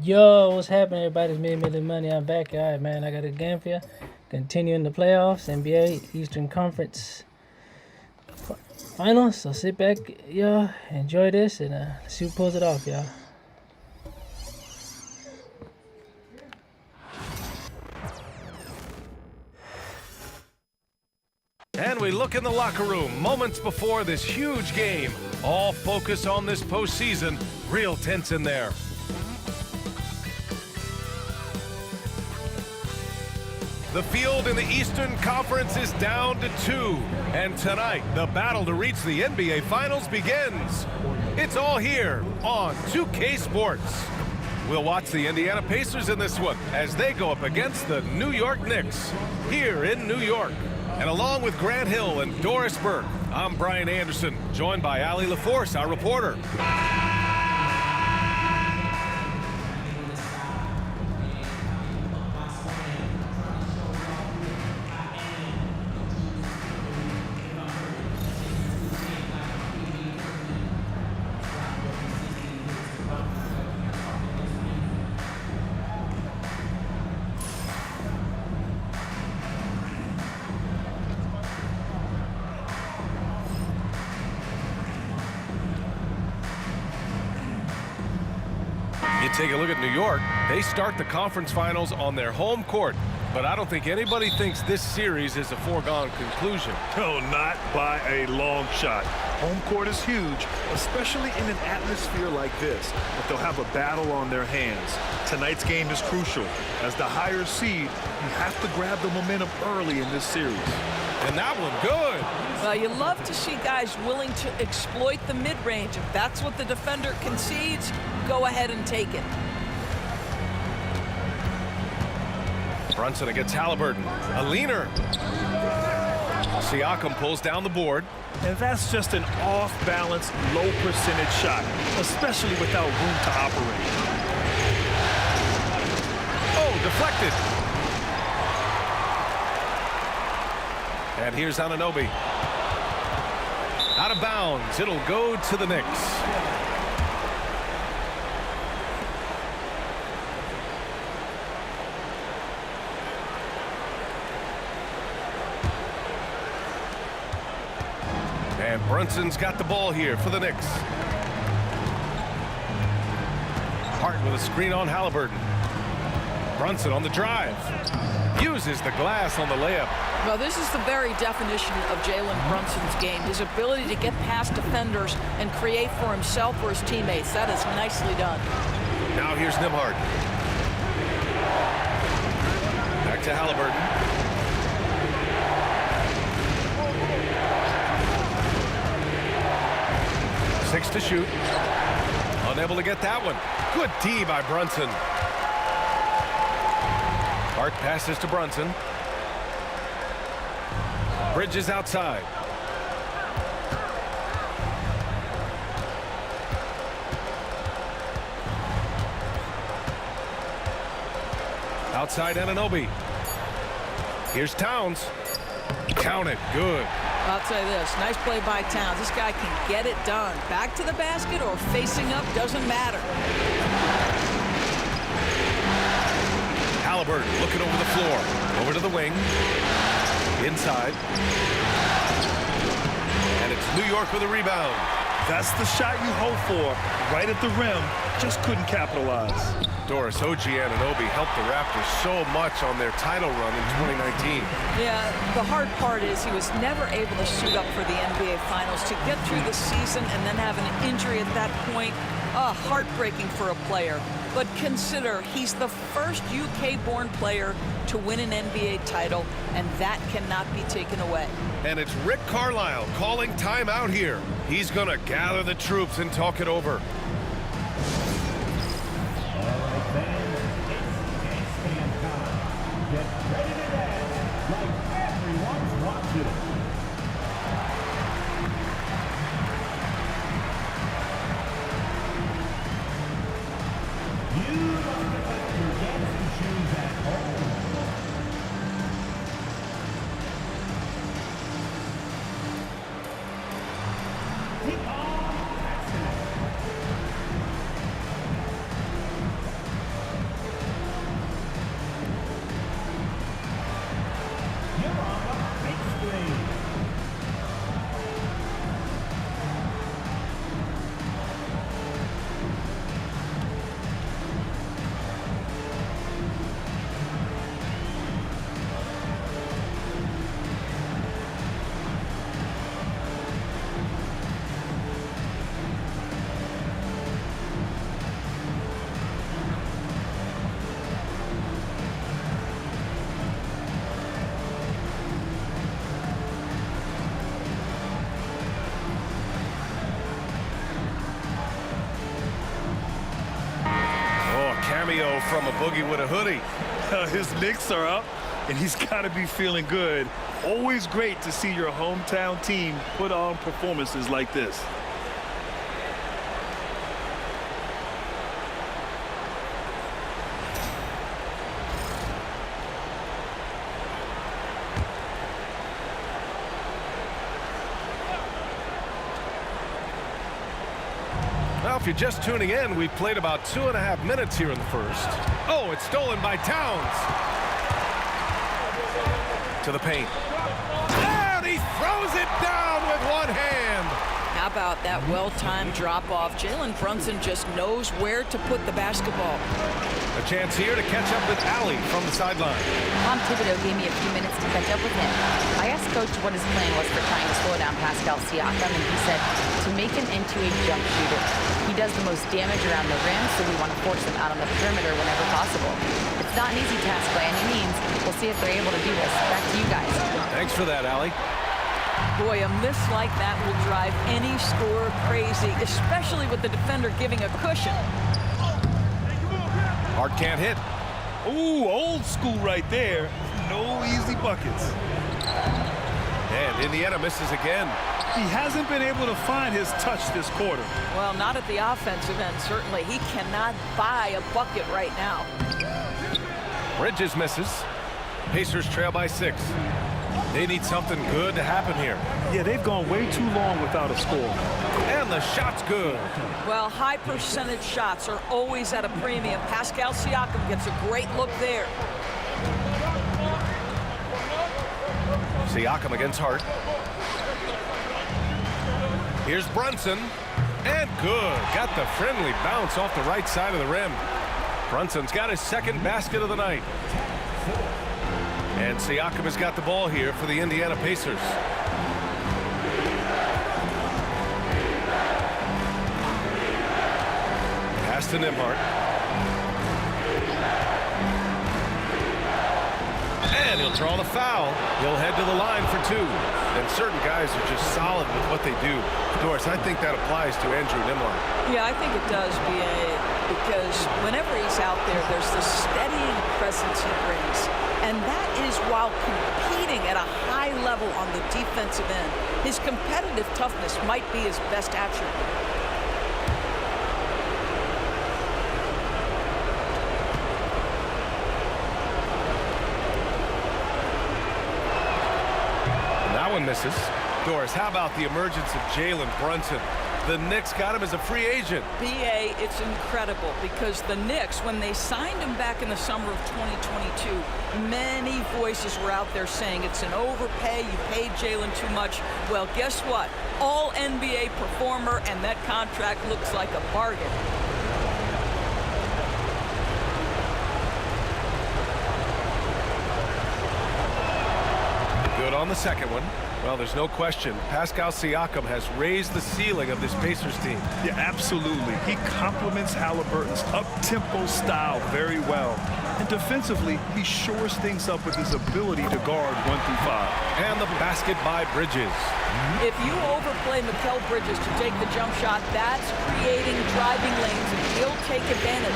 Yo, what's happening, everybody? It's me, Millie Money. I'm back. All right, man. I got a game for you. Continuing the playoffs, NBA Eastern Conference Finals. So sit back, y'all, enjoy this, and see who pulls it off, y'all. And we look in the locker room moments before this huge game. All focus on this postseason. Real tense in there. The field in the Eastern Conference is down to 2. And tonight, the battle to reach the NBA Finals begins. It's all here on 2K Sports. We'll watch the Indiana Pacers in this one as they go up against the New York Knicks here in New York. And along with Grant Hill and Doris Burke, I'm Brian Anderson, joined by Ali LaForce, our reporter. You take a look at New York, they start the conference finals on their home court. But I don't think anybody thinks this series is a foregone conclusion. No, not by a long shot. Home court is huge, especially in an atmosphere like this. But they'll have a battle on their hands. Tonight's game is crucial. As the higher seed, you have to grab the momentum early in this series. And that one good. Well, you love to see guys willing to exploit the mid-range. If that's what the defender concedes, go ahead and take it. Brunson against Halliburton. A leaner. Siakam pulls down the board. And that's just an off-balance, low-percentage shot, especially without room to operate. Oh, deflected. And here's Anunoby. Out of bounds. It'll go to the Knicks. And Brunson's got the ball here for the Knicks. Hart with a screen on Halliburton. Brunson on the drive. Uses the glass on the layup. Well, this is the very definition of Jalen Brunson's game. His ability to get past defenders and create for himself or his teammates. That is nicely done. Now here's Nembhard. Back to Halliburton. 6 to shoot. Unable to get that one. Good D by Brunson. Hart passes to Brunson. Bridges outside. Outside Anunoby. Here's Towns. Count it. Good. I'll tell you this, nice play by Towns. This guy can get it done. Back to the basket or facing up, doesn't matter. Halliburton looking over the floor. Over to the wing. Inside. And it's New York with a rebound. That's the shot you hope for. Right at the rim, just couldn't capitalize. Doris Anunoby helped the Raptors so much on their title run in 2019. Yeah, the hard part is he was never able to suit up for the NBA Finals. To get through the season and then have an injury at that point, heartbreaking for a player. But consider, he's the first UK-born player to win an NBA title, and that cannot be taken away. And it's Rick Carlisle calling timeout here. He's going to gather the troops and talk it over. Get ready to dance like everyone's watching. You must put your dancing shoes at home. Tip-off, from a boogie with a hoodie. His Knicks are up, and he's got to be feeling good. Always great to see your hometown team put on performances like this. Well, if you're just tuning in, we've played about 2.5 minutes here in the first. Oh, it's stolen by Towns. To the paint. And he throws it down with one hand. How about that well-timed drop-off? Jalen Brunson just knows where to put the basketball. A chance here to catch up with Allie from the sideline. Tom Thibodeau gave me a few minutes to catch up with him. I asked Coach what his plan was for trying to slow down Pascal Siakam, and he said to make him into a jump shooter. He does the most damage around the rim, so we want to force him out on the perimeter whenever possible. It's not an easy task by any means. We'll see if they're able to do this. Back to you guys. Thanks for that, Allie. Boy, a miss like that will drive any scorer crazy, especially with the defender giving a cushion. Hart can't hit. Ooh, old school right there. No easy buckets. And Indiana misses again. He hasn't been able to find his touch this quarter. Well, not at the offensive end, certainly. He cannot buy a bucket right now. Bridges misses. Pacers trail by 6. They need something good to happen here. Yeah, they've gone way too long without a score. And the shot's good. Well, high percentage shots are always at a premium. Pascal Siakam gets a great look there. Siakam against Hart. Here's Brunson. And good. Got the friendly bounce off the right side of the rim. Brunson's got his second basket of the night. And Siakam has got the ball here for the Indiana Pacers. Pass to Nembhard. And he'll draw the foul. He'll head to the line for 2. And certain guys are just solid with what they do. Doris, I think that applies to Andrew Nembhard. Yeah, I think it does, B.A., because whenever he's out there, there's the steadying presence he brings. And that is while competing at a high level on the defensive end. His competitive toughness might be his best attribute. That one misses. Doris, how about the emergence of Jalen Brunson? The Knicks got him as a free agent. B.A., it's incredible because the Knicks, when they signed him back in the summer of 2022, many voices were out there saying it's an overpay, you paid Jalen too much. Well, guess what? All NBA performer, and that contract looks like a bargain. Good on the second one. Well, there's no question. Pascal Siakam has raised the ceiling of this Pacers team. Yeah, absolutely. He complements Halliburton's up-tempo style very well. And defensively, he shores things up with his ability to guard 1 through 5. And the basket by Bridges. If you overplay Mikal Bridges to take the jump shot, that's creating driving lanes, and he'll take advantage.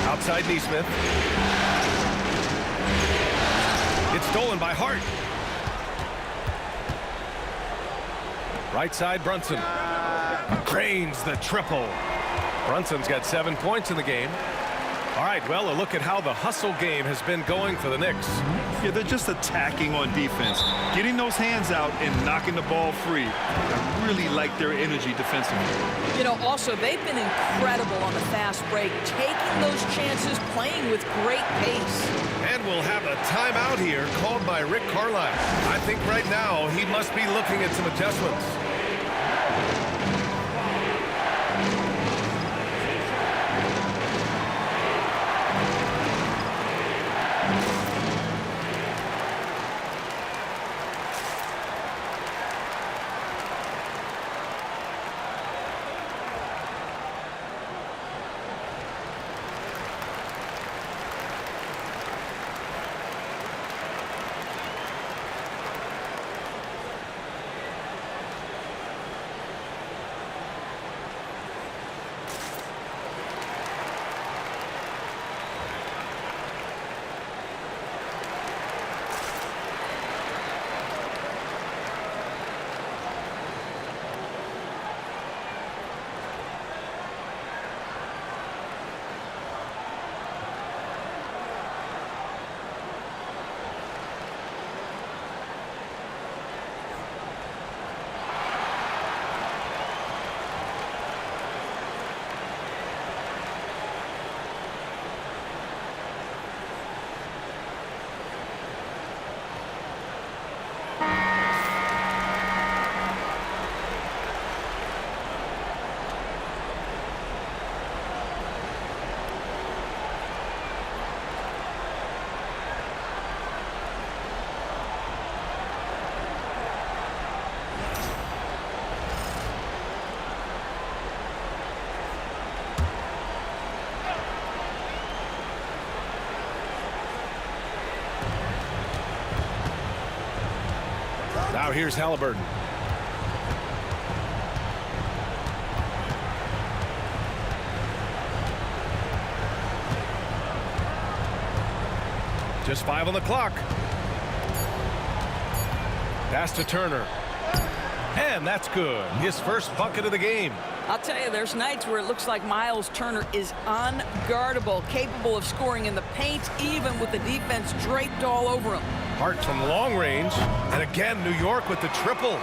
Outside Neesmith. It's stolen by Hart. Right side, Brunson. Cranes the triple. Brunson's got 7 points in the game. All right, well, a look at how the hustle game has been going for the Knicks. Yeah, they're just attacking on defense, getting those hands out and knocking the ball free. I really like their energy defensively. You know, also, they've been incredible on the fast break, taking those chances, playing with great pace. And we'll have a timeout here called by Rick Carlisle. I think right now he must be looking at some adjustments. Now here's Halliburton. Just 5 on the clock. Pass to Turner. And that's good. His first bucket of the game. I'll tell you, there's nights where it looks like Miles Turner is unguardable, capable of scoring in the paint, even with the defense draped all over him. Hart from long range. And again, New York with the triple.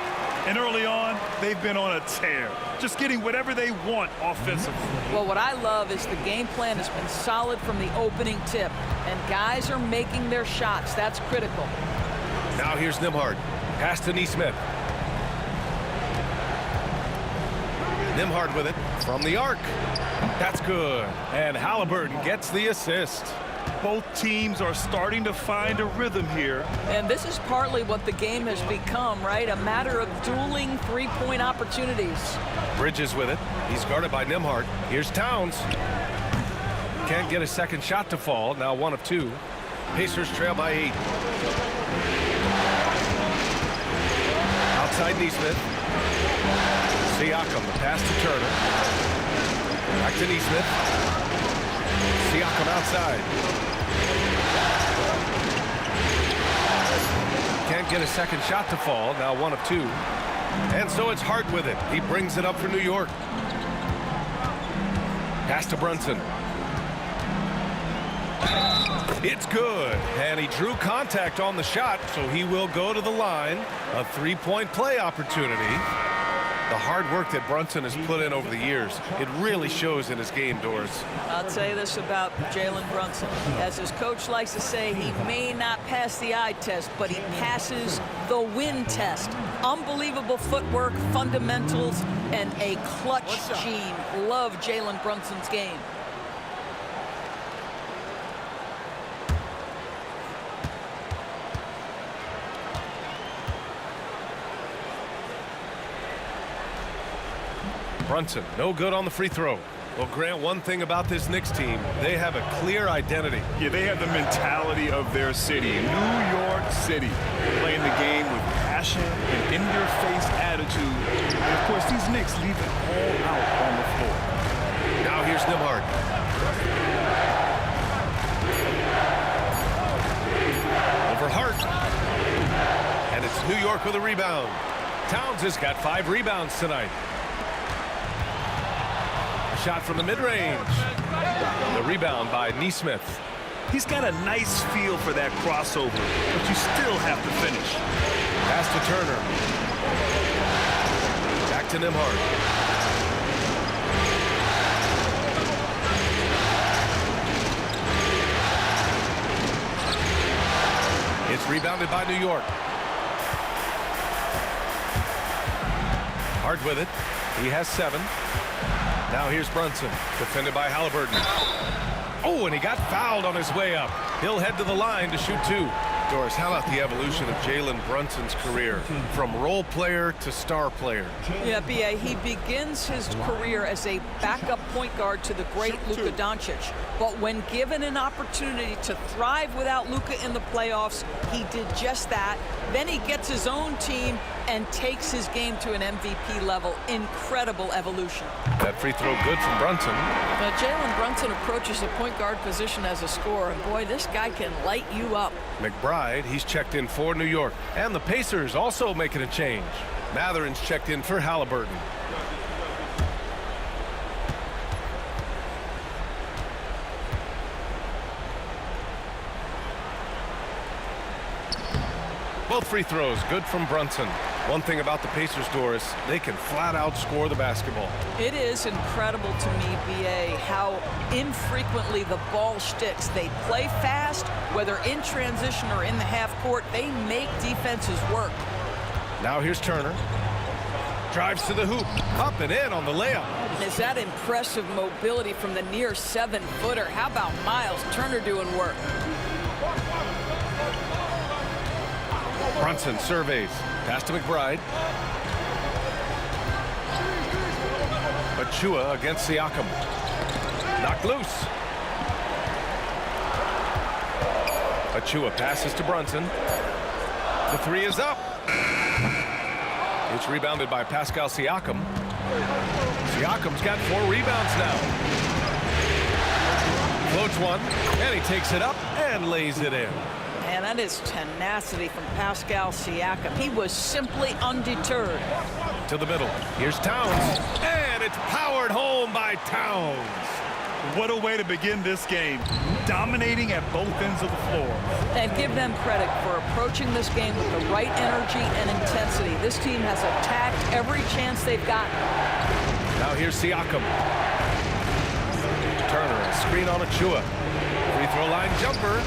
And early on, they've been on a tear, just getting whatever they want offensively. Well, what I love is the game plan has been solid from the opening tip, and guys are making their shots. That's critical. Now here's Nembhard. Pass to Nesmith. Nembhard with it from the arc. That's good. And Halliburton gets the assist. Both teams are starting to find a rhythm here. And this is partly what the game has become, right? A matter of dueling three-point opportunities. Bridges with it. He's guarded by Nembhard. Here's Towns. Can't get a second shot to fall. Now 1 of 2. Pacers trail by 8. Outside Nesmith. Siakam, the pass to Turner. Back to Nesmith. Siakam outside. Can't get a second shot to fall. Now 1 of 2. And so it's Hart with it. He brings it up for New York. Pass to Brunson. It's good. And he drew contact on the shot, so he will go to the line. A 3-point play opportunity. The hard work that Brunson has put in over the years, it really shows in his game, Doris. I'll tell you this about Jalen Brunson. As his coach likes to say, he may not pass the eye test, but he passes the win test. Unbelievable footwork, fundamentals, and a clutch gene. Love Jalen Brunson's game. Brunson, no good on the free throw. Well, Grant, one thing about this Knicks team, they have a clear identity. Yeah, they have the mentality of their city, New York City. Playing the game with passion and in-your-face attitude. And, of course, these Knicks leave it all out on the floor. Now here's Nembhard. Over Hart. And it's New York with a rebound. Towns has got 5 rebounds tonight. Shot from the mid-range. The rebound by Nesmith. He's got a nice feel for that crossover, but you still have to finish. Pass to Turner. Back to Nembhard. It's rebounded by New York. Hart with it. He has 7. Now here's Brunson, defended by Halliburton. Oh, and he got fouled on his way up. He'll head to the line to shoot 2. Doris, how about the evolution of Jalen Brunson's career from role player to star player? Yeah, B.A., he begins his career as a backup point guard to the great Luka Doncic. But when given an opportunity to thrive without Luka in the playoffs, he did just that. Then he gets his own team and takes his game to an MVP level. Incredible evolution. That free throw good from Brunson. Now, Jalen Brunson approaches the point guard position as a scorer, and boy, this guy can light you up. McBride, he's checked in for New York. And the Pacers also making a change. Matherin's checked in for Halliburton. Both free throws good from Brunson. One thing about the Pacers, Doris, they can flat out score the basketball. It is incredible to me, B.A., how infrequently the ball sticks. They play fast, whether in transition or in the half court. They make defenses work. Now here's Turner. Drives to the hoop. Up and in on the layup. Is that impressive mobility from the near 7-footer? How about Miles Turner doing work? Brunson surveys. Pass to McBride. Achua against Siakam. Knocked loose. Achua passes to Brunson. The 3 is up. It's rebounded by Pascal Siakam. Siakam's got 4 rebounds now. Floats one, and he takes it up and lays it in. And that is tenacity from Pascal Siakam. He was simply undeterred. To the middle. Here's Towns, and it's powered home by Towns. What a way to begin this game. Dominating at both ends of the floor. And give them credit for approaching this game with the right energy and intensity. This team has attacked every chance they've gotten. Now here's Siakam. Turner, a screen on Achua. Free throw line jumper.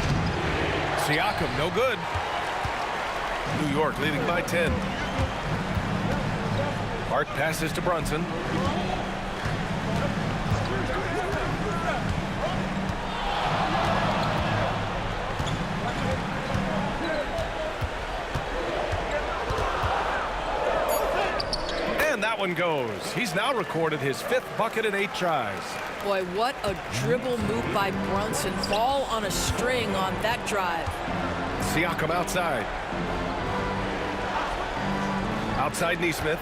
Siakam, no good. New York leading by 10. Hart passes to Brunson. And that one goes. He's now recorded his 5th bucket in 8 tries. Boy, what a dribble move by Brunson. Ball on a string on that drive. Siakam outside. Outside Nesmith.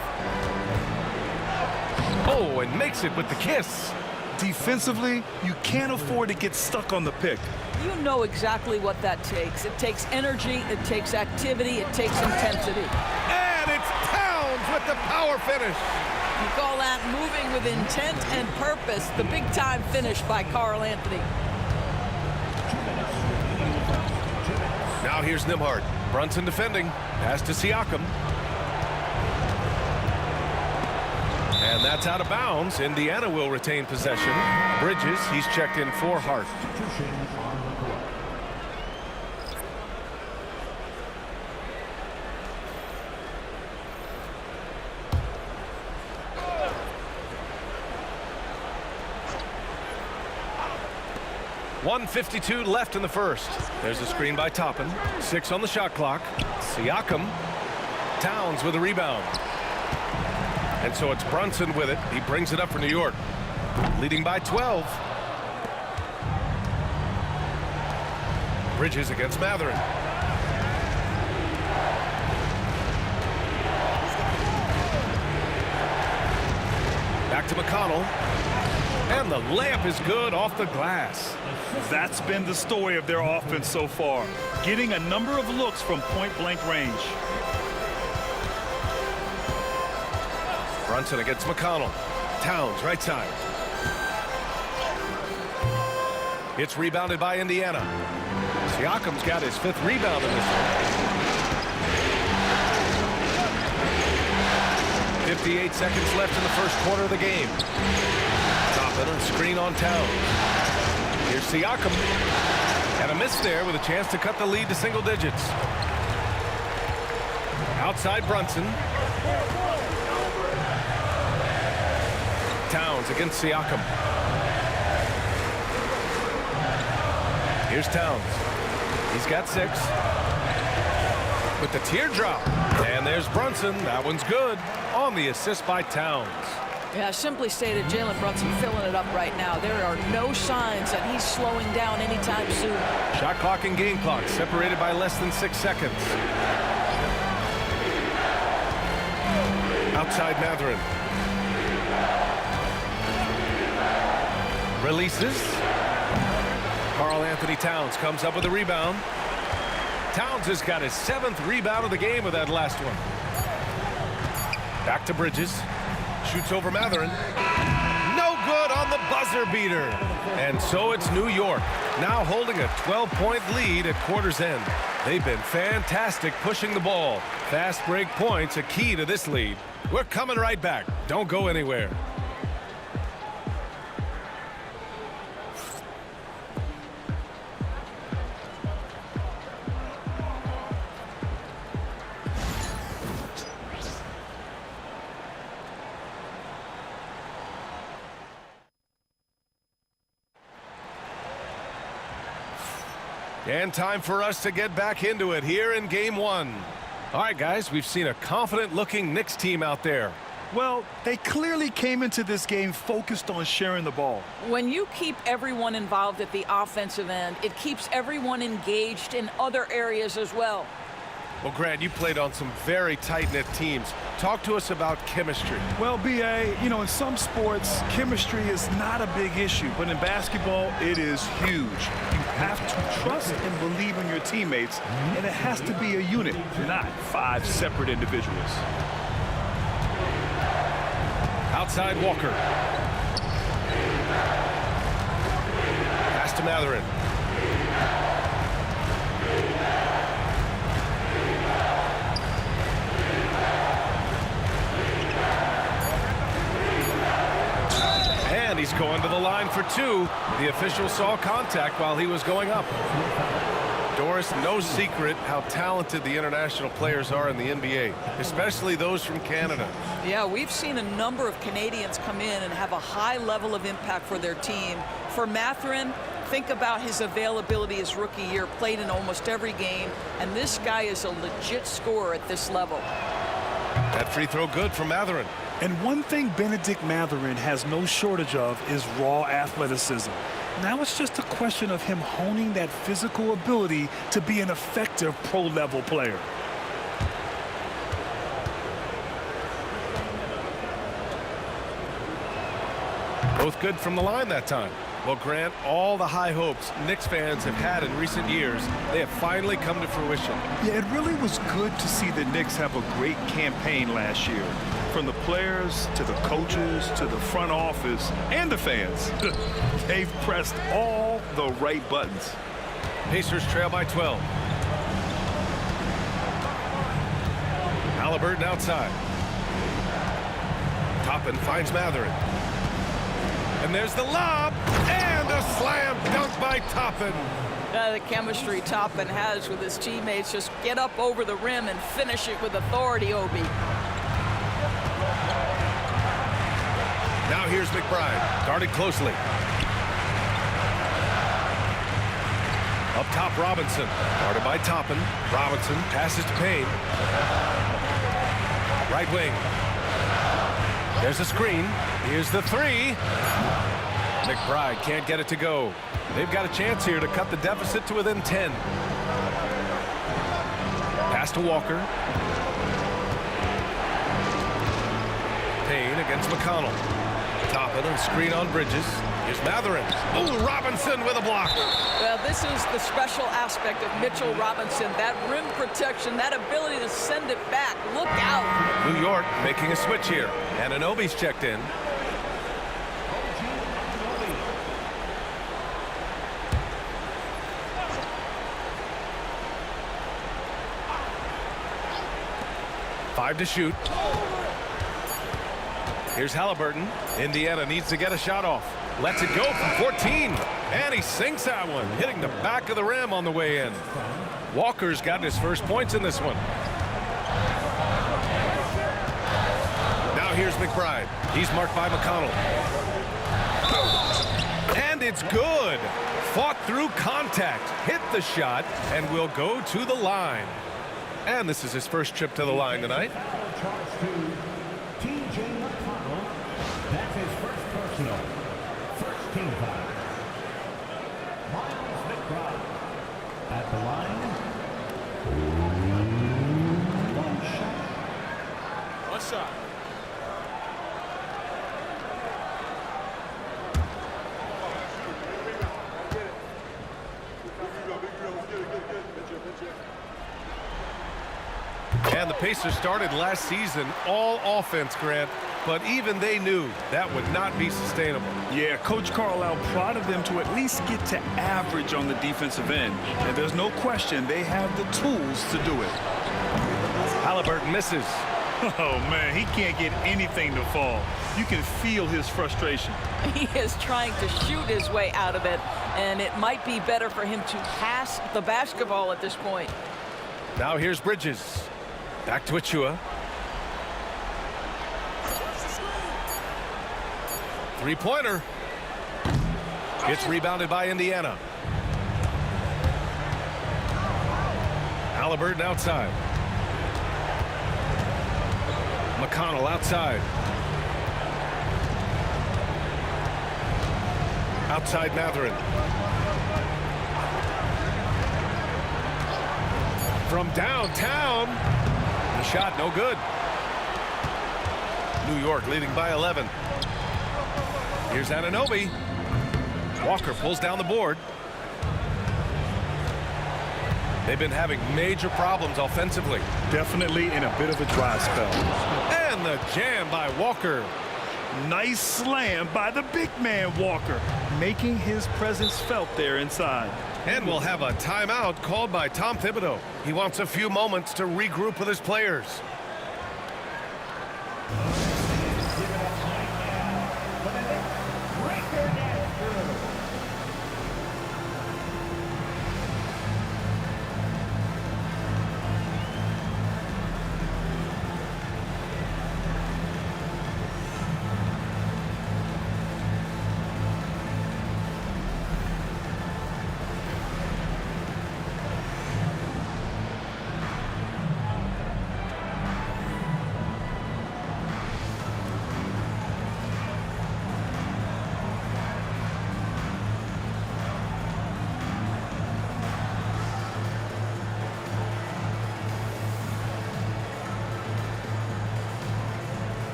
Oh, and makes it with the kiss. Defensively, you can't afford to get stuck on the pick. You know exactly what that takes. It takes energy, it takes activity, it takes intensity. And it's Towns with the power finish. You call that moving with intent and purpose. The big-time finish by Karl Anthony. Now here's Nembhard. Brunson defending. Pass to Siakam. And that's out of bounds. Indiana will retain possession. Bridges, he's checked in for Hart. .152 left in the first. There's a screen by Toppin. 6 on the shot clock. Siakam. Towns with a rebound. And so it's Brunson with it. He brings it up for New York. Leading by 12. Bridges against Mathurin. Back to McConnell. And the layup is good off the glass. That's been the story of their offense so far. Getting a number of looks from point-blank range. Brunson against McConnell. Towns, right side. It's rebounded by Indiana. Siakam's got his 5th rebound in this one. 58 seconds left in the first quarter of the game. Toppin and screen on Towns. Here's Siakam. And a miss there with a chance to cut the lead to single digits. Outside Brunson. Towns against Siakam. Here's Towns. He's got 6. With the teardrop. And there's Brunson. That one's good. On the assist by Towns. Yeah, simply stated, Jalen Brunson filling it up right now. There are no signs that he's slowing down anytime soon. Shot clock and game clock separated by less than 6 seconds. Outside Mathurin. Releases. Karl Anthony Towns comes up with a rebound. Towns has got his 7th rebound of the game with that last one. Back to Bridges. Shoots over Mathurin. No good on the buzzer beater. And so it's New York, now holding a 12-point lead at quarter's end. They've been fantastic pushing the ball. Fast break points a key to this lead. We're coming right back. Don't go anywhere. And time for us to get back into it here in game 1. All right, guys, we've seen a confident-looking Knicks team out there. Well, they clearly came into this game focused on sharing the ball. When you keep everyone involved at the offensive end, it keeps everyone engaged in other areas as well. Well, Grant, you played on some very tight-knit teams. Talk to us about chemistry. Well, B.A., you know, in some sports, chemistry is not a big issue, but in basketball, it is huge. You have to trust and believe in your teammates, and it has to be a unit, not 5 separate individuals. Outside Walker. Pass to Mathurin. And he's going to the line for 2. The official saw contact while he was going up. Doris, no secret how talented the international players are in the NBA, especially those from Canada. Yeah, we've seen a number of Canadians come in and have a high level of impact for their team. For Mathurin, think about his availability his rookie year, played in almost every game, and this guy is a legit scorer at this level. That free throw good for Mathurin. And one thing Benedict Mathurin has no shortage of is raw athleticism. Now it's just a question of him honing that physical ability to be an effective pro-level player. Both good from the line that time. Well, Grant, all the high hopes Knicks fans have had in recent years, they have finally come to fruition. Yeah, it really was good to see the Knicks have a great campaign last year. From the players to the coaches to the front office and the fans. They've pressed all the right buttons. Pacers trail by 12. Halliburton outside. Toppin finds Mathurin. And there's the lob, and a slam dunk by Toppin. The chemistry Toppin has with his teammates. Just get up over the rim and finish it with authority, Obi. Now here's McBride, guarded closely. Up top, Robinson, guarded by Toppin. Robinson passes to Payne. Right wing. There's a screen. Here's the 3. McBride can't get it to go. They've got a chance here to cut the deficit to within 10. Pass to Walker. Payne against McConnell. Toppin and screen on Bridges. Here's Mathurin. Oh, Robinson with a block. Well, this is the special aspect of Mitchell Robinson. That rim protection, that ability to send it back. Look out. New York making a switch here. Anunoby's checked in. Five to shoot. Here's Halliburton. Indiana needs to get a shot off. Lets it go from 14. And he sinks that one, hitting the back of the rim on the way in. Walker's gotten his first points in this one. Now here's McBride. He's marked by McConnell. And it's good. Fought through contact, hit the shot, and will go to the line. And this is his first trip to the line tonight. That's his first personal. First team foul. Miles McBride at the line. One shot. One shot. And the Pacers started last season all offense, Grant, but even they knew that would not be sustainable. Yeah, Coach Carlisle prodded them to at least get to average on the defensive end. And there's no question they have the tools to do it. Halliburton misses. Oh, man, he can't get anything to fall. You can feel his frustration. He is trying to shoot his way out of it, and it might be better for him to pass the basketball at this point. Now here's Bridges. Back to Achua. Three-pointer. It's rebounded by Indiana. Halliburton outside. McConnell outside. Outside Mathurin. From downtown, the shot no good. New York leading by 11. Here's Anunoby. Walker pulls down the board. They've been having major problems offensively. Definitely in a bit of a dry spell. And the jam by Walker. Nice slam by the big man Walker, making his presence felt there inside. And we'll have a timeout called by Tom Thibodeau. He wants a few moments to regroup with his players.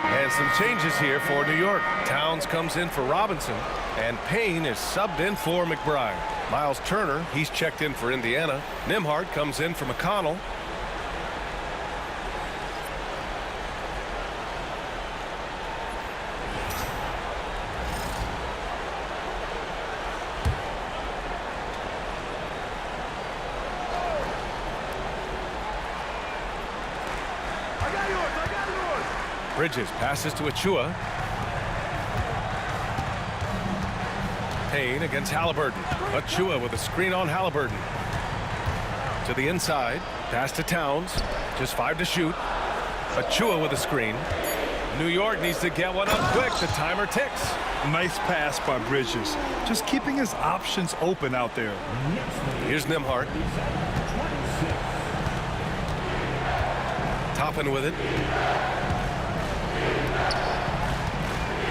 And some changes here for New York. Towns comes in for Robinson, and Payne is subbed in for McBride. Miles Turner, he's checked in for Indiana. Nembhard comes in for McConnell. Bridges passes to Achua. Payne against Halliburton. Achua with a screen on Halliburton. To the inside. Pass to Towns. Just 5 to shoot. Achua with a screen. New York needs to get one up quick. The timer ticks. Nice pass by Bridges. Just keeping his options open out there. Here's Nembhard. Toppin with it.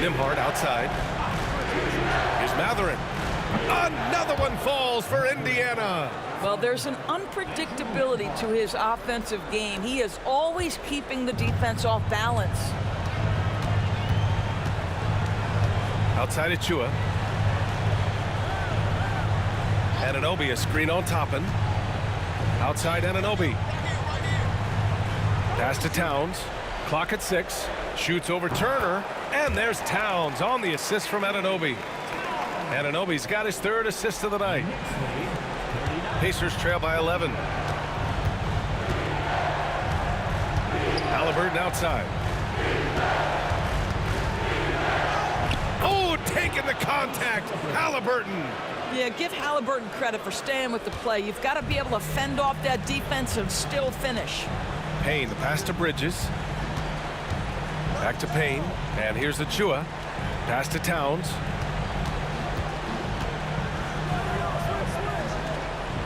Nembhard outside. Here's Matherin. Another one falls for Indiana. Well, there's an unpredictability to his offensive game. He is always keeping the defense off balance. Outside Achua. Anunoby, a screen on Toppin. Outside Anunoby. Pass to Towns. Clock at 6. Shoots over Turner. And there's Towns on the assist from Anunoby. Anunoby's got his 3rd assist of the night. Pacers trail by 11. Halliburton outside. Oh, taking the contact. Halliburton. Yeah, give Halliburton credit for staying with the play. You've got to be able to fend off that defense and still finish. Payne, the pass to Bridges. Back to Payne. And here's Achua. Pass to Towns.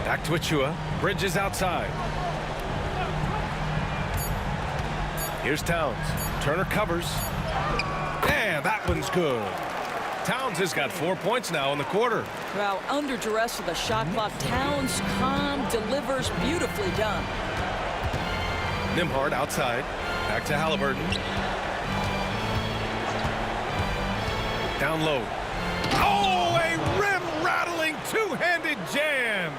Back to Achua. Bridges outside. Here's Towns. Turner covers. And that one's good. Towns has got 4 points now in the quarter. Well, under duress of the shot clock, Towns calm, delivers, beautifully done. Nembhard outside. Back to Halliburton. Down low. Oh, a rim-rattling two-handed jam.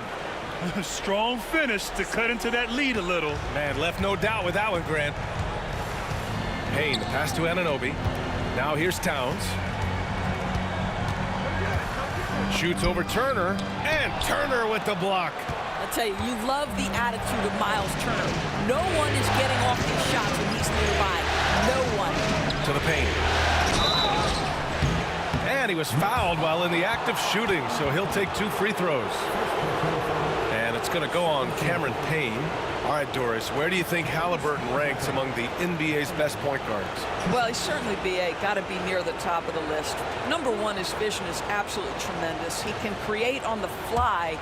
Strong finish to cut into that lead a little. Man, left no doubt with that one, Grant. Payne, the pass to Anunoby. Now here's Towns. Shoots over Turner, and Turner with the block. I tell you, you love the attitude of Miles Turner. No one is getting off these shots when he's nearby. No one. To the paint. And he was fouled while in the act of shooting, so he'll take 2 free throws. And it's going to go on Cameron Payne. All right, Doris, where do you think Halliburton ranks among the NBA's best point guards? Well, he's certainly got to be near the top of the list. Number one, his vision is absolutely tremendous. He can create on the fly.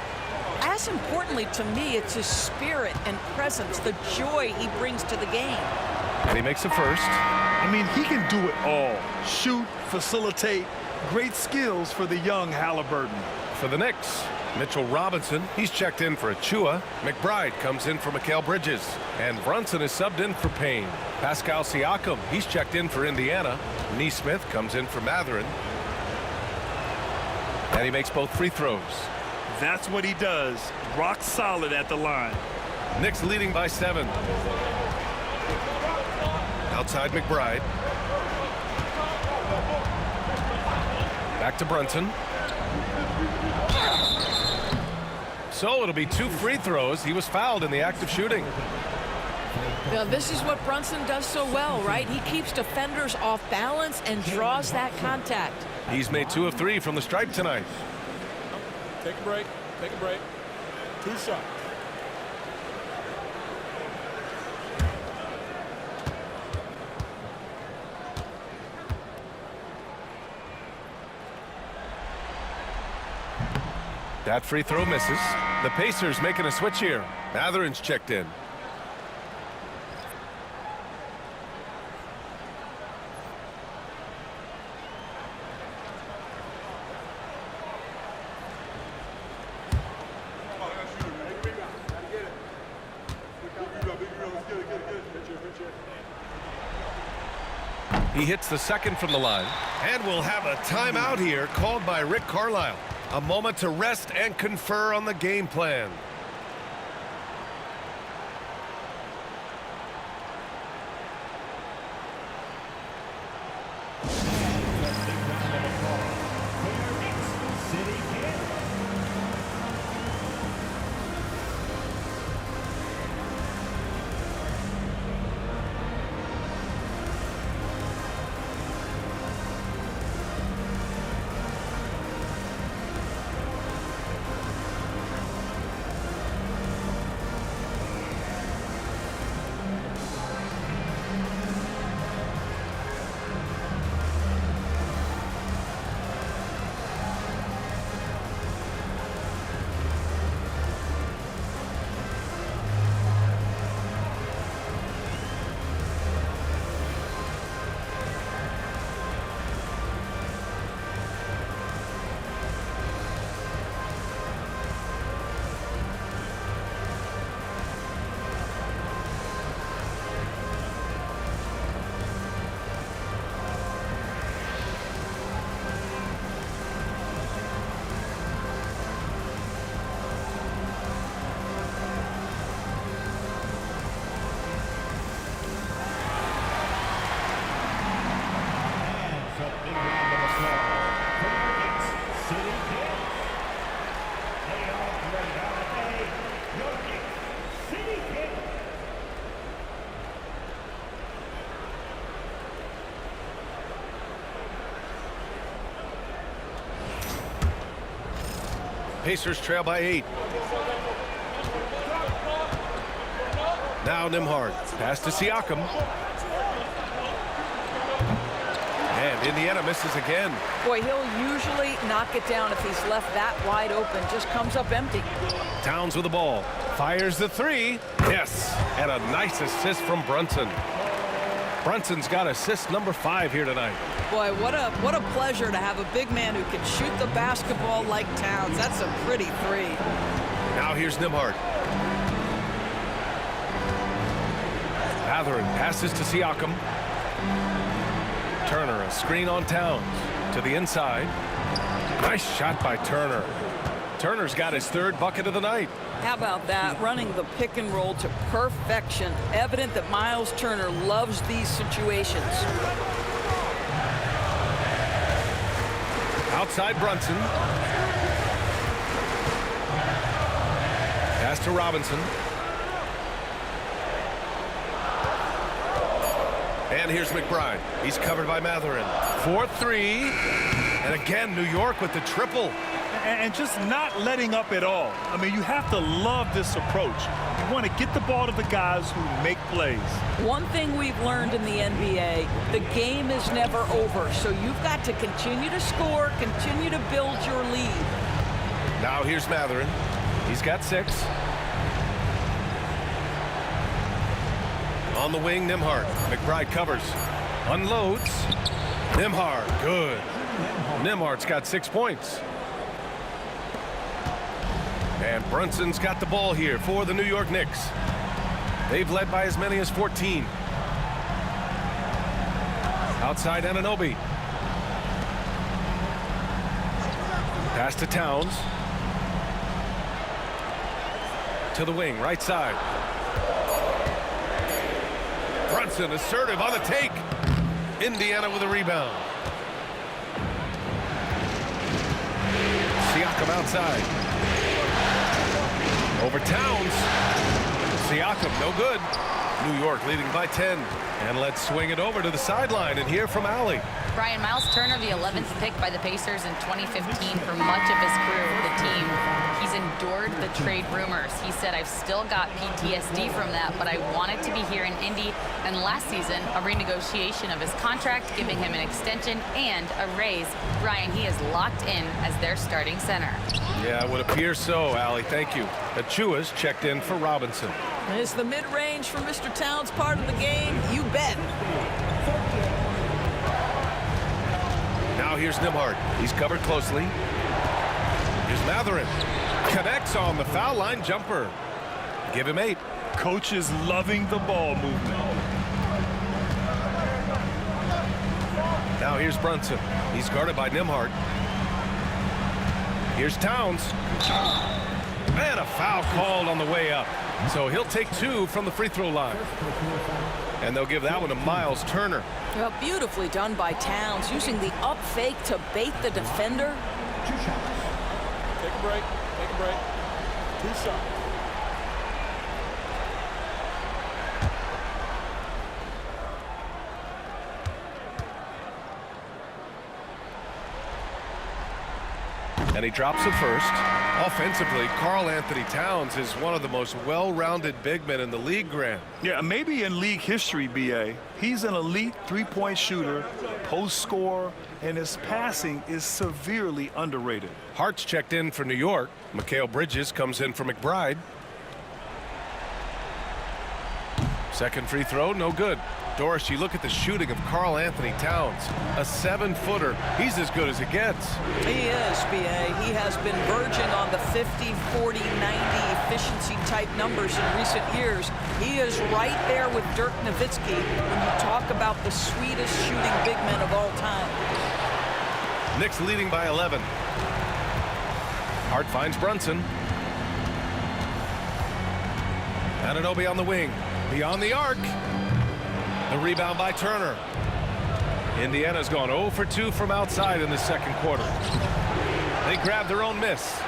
As importantly to me, it's his spirit and presence, the joy he brings to the game. And he makes the first. I mean, he can do it all. Shoot, facilitate, great skills for the young Halliburton. For the Knicks, Mitchell Robinson, he's checked in for Achua. McBride comes in for Mikal Bridges. And Brunson is subbed in for Payne. Pascal Siakam, he's checked in for Indiana. Nesmith comes in for Mathurin. And he makes both free throws. That's what he does. Rock solid at the line. Knicks leading by 7. Outside McBride. Back to Brunson. So it'll be 2 free throws. He was fouled in the act of shooting. Now, this is what Brunson does so well, right? He keeps defenders off balance and draws that contact. He's made 2 of 3 from the stripe tonight. Take a break. Take a break. 2 shots. That free throw misses. The Pacers making a switch here. Mathurin's checked in. He hits the second from the line. And we'll have a timeout here called by Rick Carlisle. A moment to rest and confer on the game plan. Pacers trail by 8. Now Nembhard. Pass to Siakam. And Indiana misses again. Boy, he'll usually knock it down if he's left that wide open. Just comes up empty. Towns with the ball. Fires the 3. Yes. And a nice assist from Brunson. Brunson's got assist number 5 here tonight. Boy, what a pleasure to have a big man who can shoot the basketball like Towns. That's a pretty 3. Now here's Nembhard. Mathurin passes to Siakam. Turner, a screen on Towns. To the inside. Nice shot by Turner. Turner's got his 3rd bucket of the night. How about that? Running the pick and roll to perfection. Evident that Miles Turner loves these situations. Outside Brunson. Pass to Robinson. And here's McBride. He's covered by Mathurin. 4-3. And again, New York with the triple. And just not letting up at all. I mean, you have to love this approach. You want to get the ball to the guys who make plays. One thing we've learned in the NBA, the game is never over. So you've got to continue to score, continue to build your lead. Now here's Matherin. He's got 6. On the wing, Nembhard. McBride covers. Unloads. Nembhard, good. Nembhard's got 6 points. And Brunson's got the ball here for the New York Knicks. They've led by as many as 14. Outside Anunoby. Pass to Towns. To the wing, right side. Brunson assertive on the take. Indiana with a rebound. Siakam outside. Over Towns. Siakam, no good. New York leading by 10. And let's swing it over to the sideline and hear from Allie. Brian, Miles Turner, the 11th pick by the Pacers in 2015 for much of his career with the team. He's endured the trade rumors. He said, I've still got PTSD from that, but I wanted to be here in Indy. And last season, a renegotiation of his contract, giving him an extension and a raise. Brian, he is locked in as their starting center. Yeah, it would appear so, Allie. Thank you. Achua's checked in for Robinson. Is the mid-range for Mr. Towns part of the game? You bet. Now here's Nembhard. He's covered closely. Here's Matherin. Connects on the foul line jumper. Give him 8. Coach is loving the ball movement. Now here's Brunson. He's guarded by Nembhard. Here's Towns. And a foul called on the way up. So he'll take 2 from the free throw line. And they'll give that one to Miles Turner. Well, beautifully done by Towns, using the up fake to bait the defender. 2 shots. Take a break. Take a break. 2 shots. And he drops the first. Offensively, Karl Anthony Towns is one of the most well-rounded big men in the league, Grant. Yeah, maybe in league history, B.A. He's an elite three-point shooter, post scorer, and his passing is severely underrated. Hart's checked in for New York. Mikal Bridges comes in for McBride. Second free throw, no good. Doris, you look at the shooting of Karl Anthony Towns, a 7-footer. He's as good as it gets. He is, B.A. He has been verging on the 50, 40, 90 efficiency type numbers in recent years. He is right there with Dirk Nowitzki when you talk about the sweetest shooting big men of all time. Knicks leading by 11. Hart finds Brunson. Anunoby on the wing. Beyond the arc. The rebound by Turner. Indiana's gone 0 for 2 from outside in the second quarter. They grab their own miss.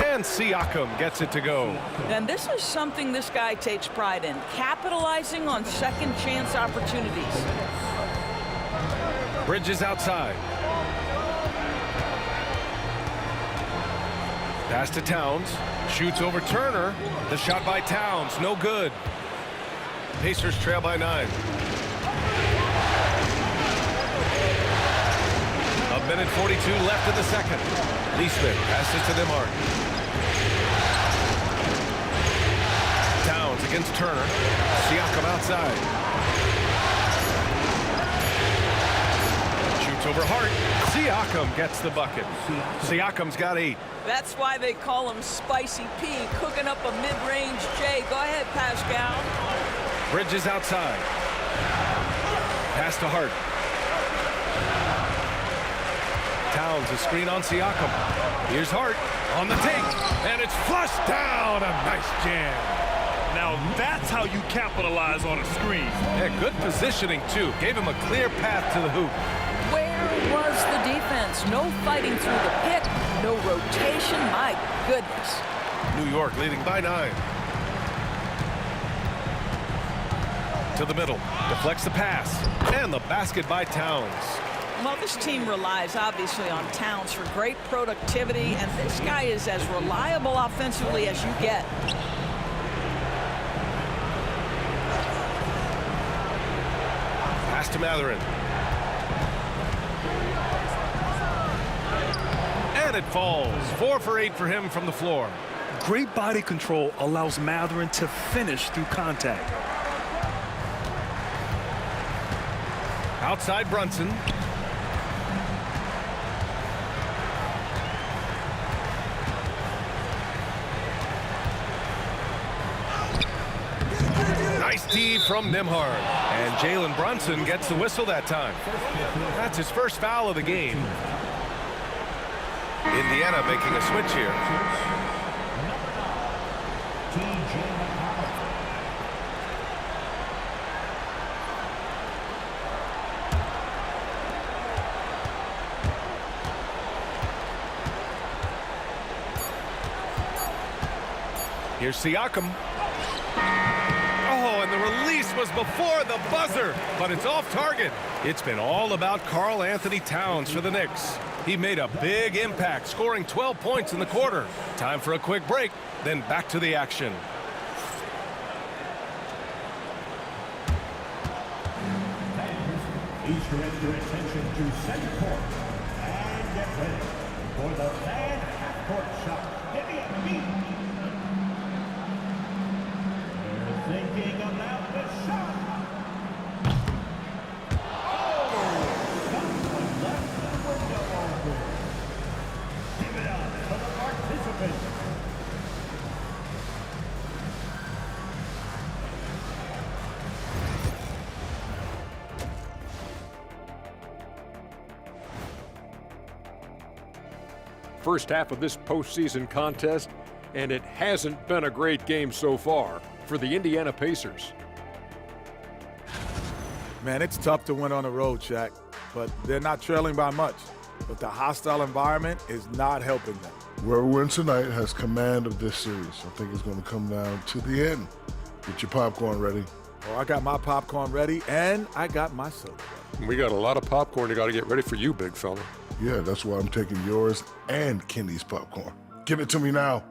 And Siakam gets it to go. And this is something this guy takes pride in, capitalizing on second chance opportunities. Bridges outside. Pass to Towns. Shoots over Turner. The shot by Towns, no good. Pacers trail by 9. A minute 42 left in the second. Leesman passes to Nembhard. Towns against Turner. Siakam outside. Shoots over Hart. Siakam gets the bucket. Siakam's got 8. That's why they call him Spicy P, cooking up a mid-range J. Go ahead, Pascal. Bridges outside. Pass to Hart. Towns, a screen on Siakam. Here's Hart on the take, and it's flushed down. A nice jam. Now that's how you capitalize on a screen. Yeah, good positioning, too. Gave him a clear path to the hoop. Where was the defense? No fighting through the pick, no rotation. My goodness. New York leading by 9. To the middle, deflects the pass, and the basket by Towns. Well, this team relies obviously on Towns for great productivity, and this guy is as reliable offensively as you get. Pass to Mathurin. And it falls. 4 for 8 for him from the floor. Great body control allows Mathurin to finish through contact. Outside Brunson. Nice D from Nembhard. And Jalen Brunson gets the whistle that time. That's his first foul of the game. Indiana making a switch here. Here's Siakam. Oh, and the release was before the buzzer, but it's off target. It's been all about Karl Anthony Towns for the Knicks. He made a big impact, scoring 12 points in the quarter. Time for a quick break, then back to the action. Please direct your attention to center court and get ready for the fan half-court shot. Give me a beat. They're thinking about the shot. Oh! Someone left the window open. Give it up for the participants. First half of this postseason contest, and it hasn't been a great game so far for the Indiana Pacers. Man, it's tough to win on the road, Shaq, but they're not trailing by much. But the hostile environment is not helping them. Whoever wins tonight has command of this series. I think it's going to come down to the end. Get your popcorn ready. Oh, I got my popcorn ready, and I got my soda ready. We got a lot of popcorn you got to get ready for you, big fella. Yeah, that's why I'm taking yours and Kenny's popcorn. Give it to me now.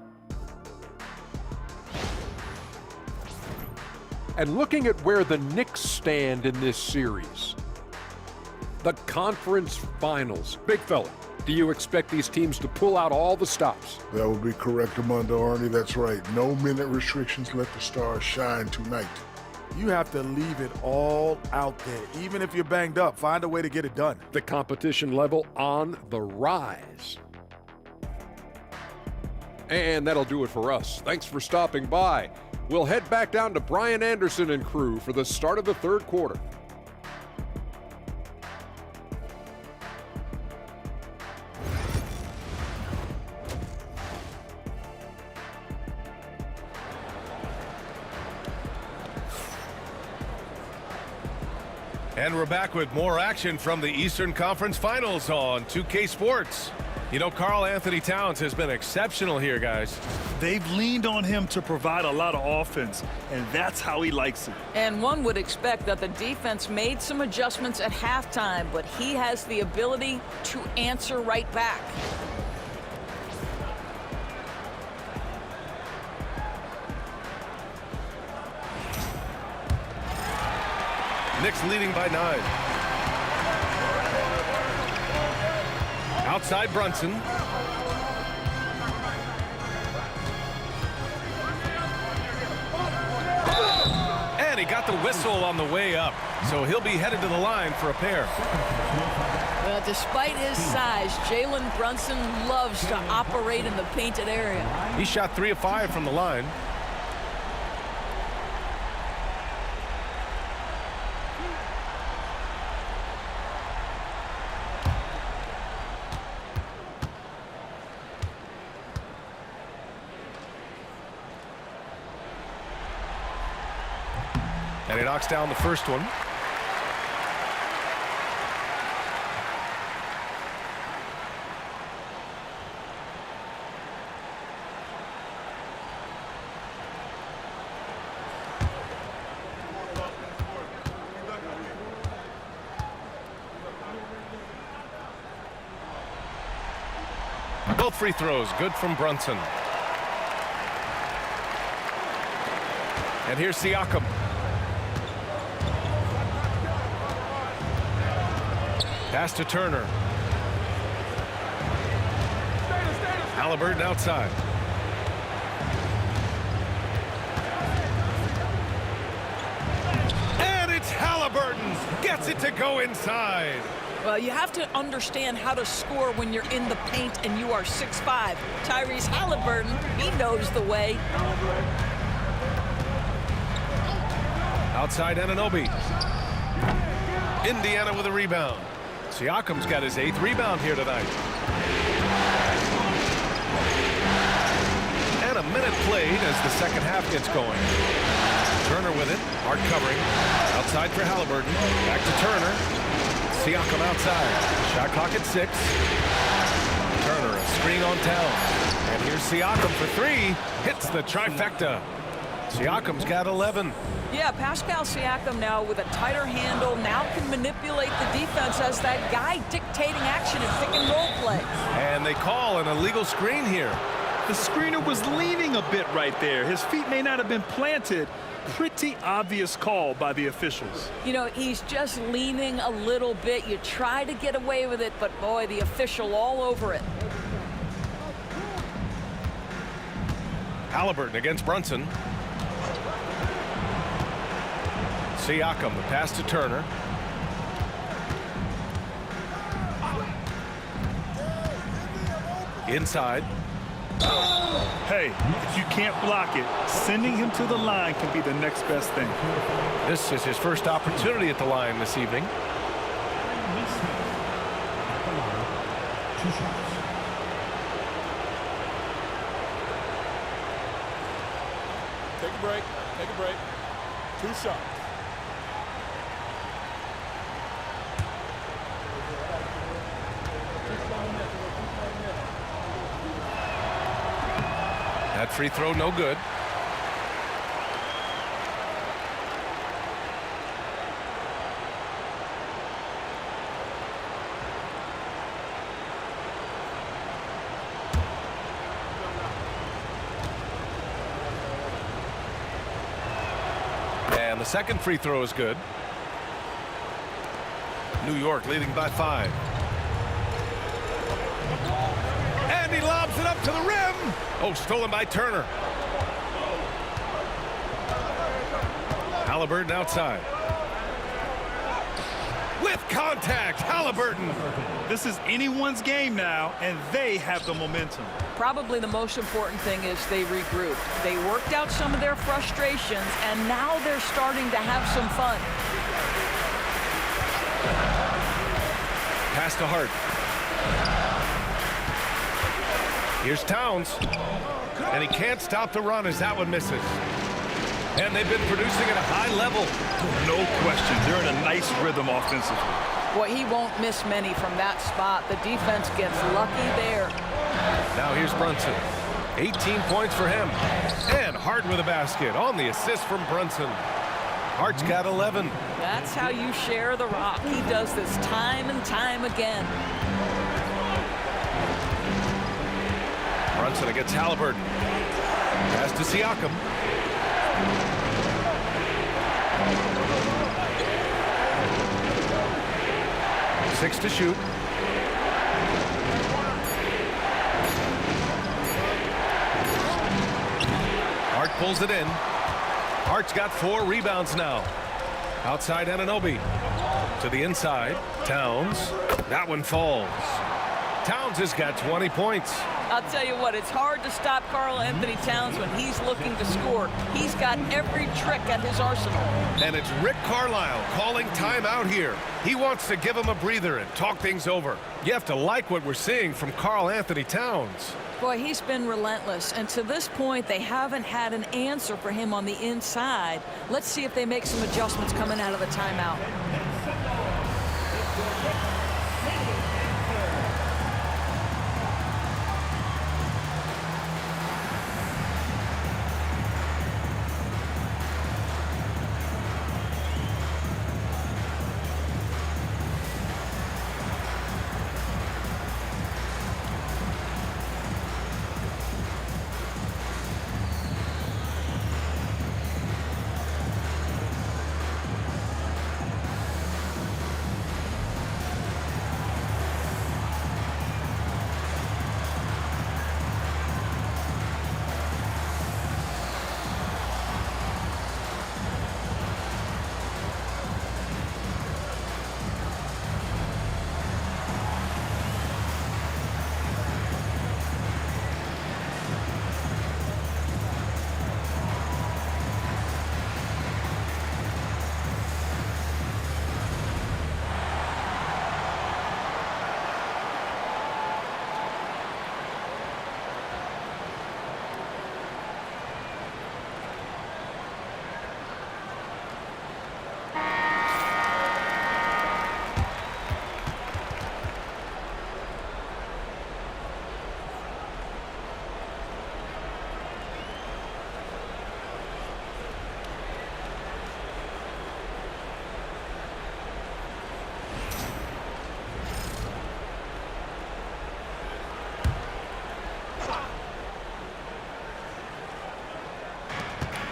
And looking at where the Knicks stand in this series, the conference finals. Big fella, do you expect these teams to pull out all the stops? That would be correct, Armando Arnie. That's right. No minute restrictions. Let the stars shine tonight. You have to leave it all out there. Even if you're banged up, find a way to get it done. The competition level on the rise. And that'll do it for us. Thanks for stopping by. We'll head back down to Brian Anderson and crew for the start of the third quarter. And we're back with more action from the Eastern Conference Finals on 2K Sports. You know, Karl Anthony Towns has been exceptional here, guys. They've leaned on him to provide a lot of offense, and that's how he likes it. And one would expect that the defense made some adjustments at halftime, but he has the ability to answer right back. Knicks leading by 9. Outside Brunson. And he got the whistle on the way up, so he'll be headed to the line for a pair. Well, despite his size, Jalen Brunson loves to operate in the painted area. He shot 3 of 5 from the line. And he knocks down the first one. Both free throws good from Brunson. And here's Siakam. Pass to Turner. Halliburton outside. And it's Halliburton. Gets it to go inside. Well, you have to understand how to score when you're in the paint and you are 6'5". Tyrese Halliburton, he knows the way. Outside Anunoby. Indiana with a rebound. Siakam's got his 8th rebound here tonight. And a minute played as the second half gets going. Turner with it. Hard covering. Outside for Halliburton. Back to Turner. Siakam outside. Shot clock at 6. Turner a screen on Towns. And here's Siakam for 3. Hits the trifecta. Siakam's got 11. Yeah, Pascal Siakam now with a tighter handle, now can manipulate the defense as that guy dictating action in pick and roll play. And they call an illegal screen here. The screener was leaning a bit right there. His feet may not have been planted. Pretty obvious call by the officials. You know, he's just leaning a little bit. You try to get away with it, but boy, the official all over it. Halliburton against Brunson. Siakam, the pass to Turner. Inside. Hey, if you can't block it, sending him to the line can be the next best thing. This is his first opportunity at the line this evening. Two shots. Take a break. Take a break. 2 shots. That free throw no good. And the second free throw is good. New York leading by 5. And he lobs it up to the rim. Oh, stolen by Turner. Halliburton outside. With contact, Halliburton. This is anyone's game now, and they have the momentum. Probably the most important thing is they regrouped. They worked out some of their frustrations, and now they're starting to have some fun. Pass to Hart. Here's Towns. And he can't stop the run as that one misses. And they've been producing at a high level. No question. They're in a nice rhythm offensively. Boy, he won't miss many from that spot. The defense gets lucky there. Now here's Brunson. 18 points for him. And Hart with a basket on the assist from Brunson. Hart's got 11. That's how you share the rock. He does this time and time again. Brunson against Halliburton. Pass to Siakam. Six to shoot. Hart pulls it in. Hart's got 4 rebounds now. Outside Anunoby. To the inside. Towns. That one falls. Towns has got 20 points. I'll tell you what, it's hard to stop Karl Anthony Towns when he's looking to score. He's got every trick at his arsenal. And it's Rick Carlisle calling timeout here. He wants to give him a breather and talk things over. You have to like what we're seeing from Karl Anthony Towns. Boy, he's been relentless, and to this point, they haven't had an answer for him on the inside. Let's see if they make some adjustments coming out of the timeout.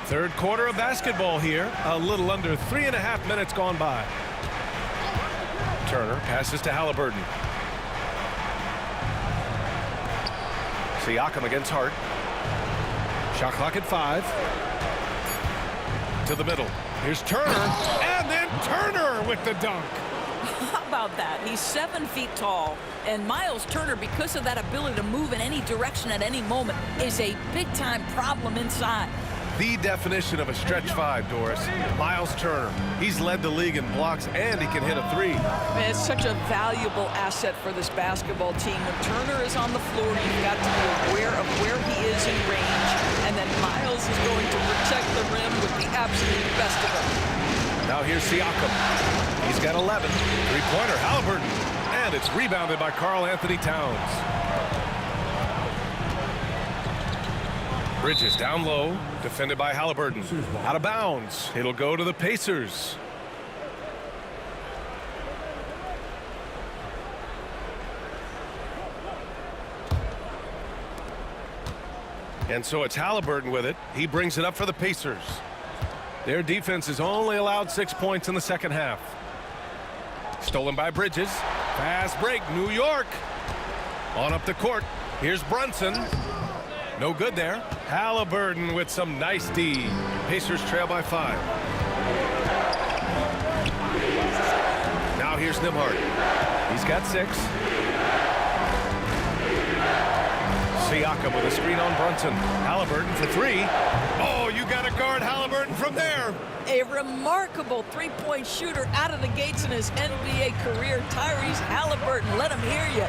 Third quarter of basketball here. A little under 3.5 minutes gone by. Turner passes to Halliburton. Siakam against Hart. Shot clock at 5. To the middle. Here's Turner. And then Turner with the dunk. How about that? He's 7 feet tall. And Miles Turner, because of that ability to move in any direction at any moment, is a big-time problem inside. The definition of a stretch 5, Doris. Miles Turner. He's led the league in blocks, and he can hit a 3. Man, it's such a valuable asset for this basketball team. When Turner is on the floor, you've got to be aware of where he is in range, and then Miles is going to protect the rim with the absolute best of them. Now here's Siakam. He's got 11. Three-pointer, Halliburton. And it's rebounded by Karl Anthony Towns. Bridges down low, defended by Halliburton. Out of bounds. It'll go to the Pacers. And so it's Halliburton with it. He brings it up for the Pacers. Their defense has only allowed 6 points in the second half. Stolen by Bridges. Fast break, New York. On up the court. Here's Brunson. No good there. Halliburton with some nice D. Pacers trail by 5. Now here's Nembhard. He's got 6. Siakam with a screen on Brunson. Halliburton for 3. Oh, you got to guard Halliburton from there. A remarkable three-point shooter out of the gates in his NBA career. Tyrese Halliburton, let him hear you.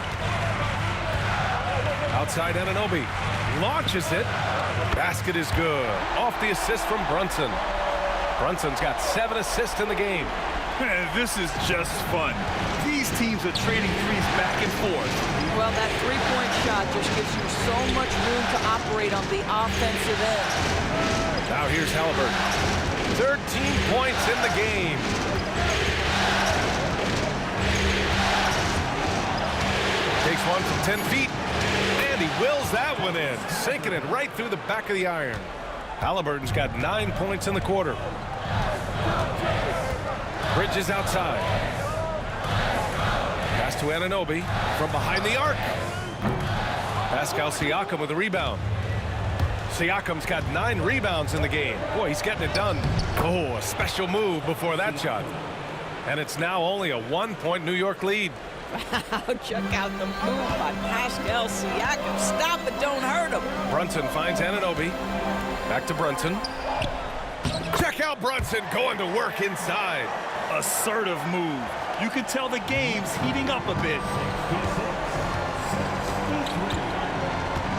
Outside Anunoby. Launches it. Basket is good. Off the assist from Brunson. Brunson's got 7 assists in the game. Man, this is just fun. These teams are trading threes back and forth. Well, that three-point shot just gives you so much room to operate on the offensive end. Now here's Halliburton. 13 points in the game. Takes one from 10 feet. And he wills that one in. Sinking it right through the back of the iron. Halliburton's got 9 points in the quarter. Bridges outside. Pass to Anunoby from behind the arc. Pascal Siakam with a rebound. Siakam's got 9 rebounds in the game. Boy, he's getting it done. Oh, a special move before that shot. And it's now only a 1-point New York lead. Check out the move by Pascal Siakam. Stop it, don't hurt him. Brunson finds Anunoby. Back to Brunson. Check out Brunson going to work inside. Assertive move. You can tell the game's heating up a bit.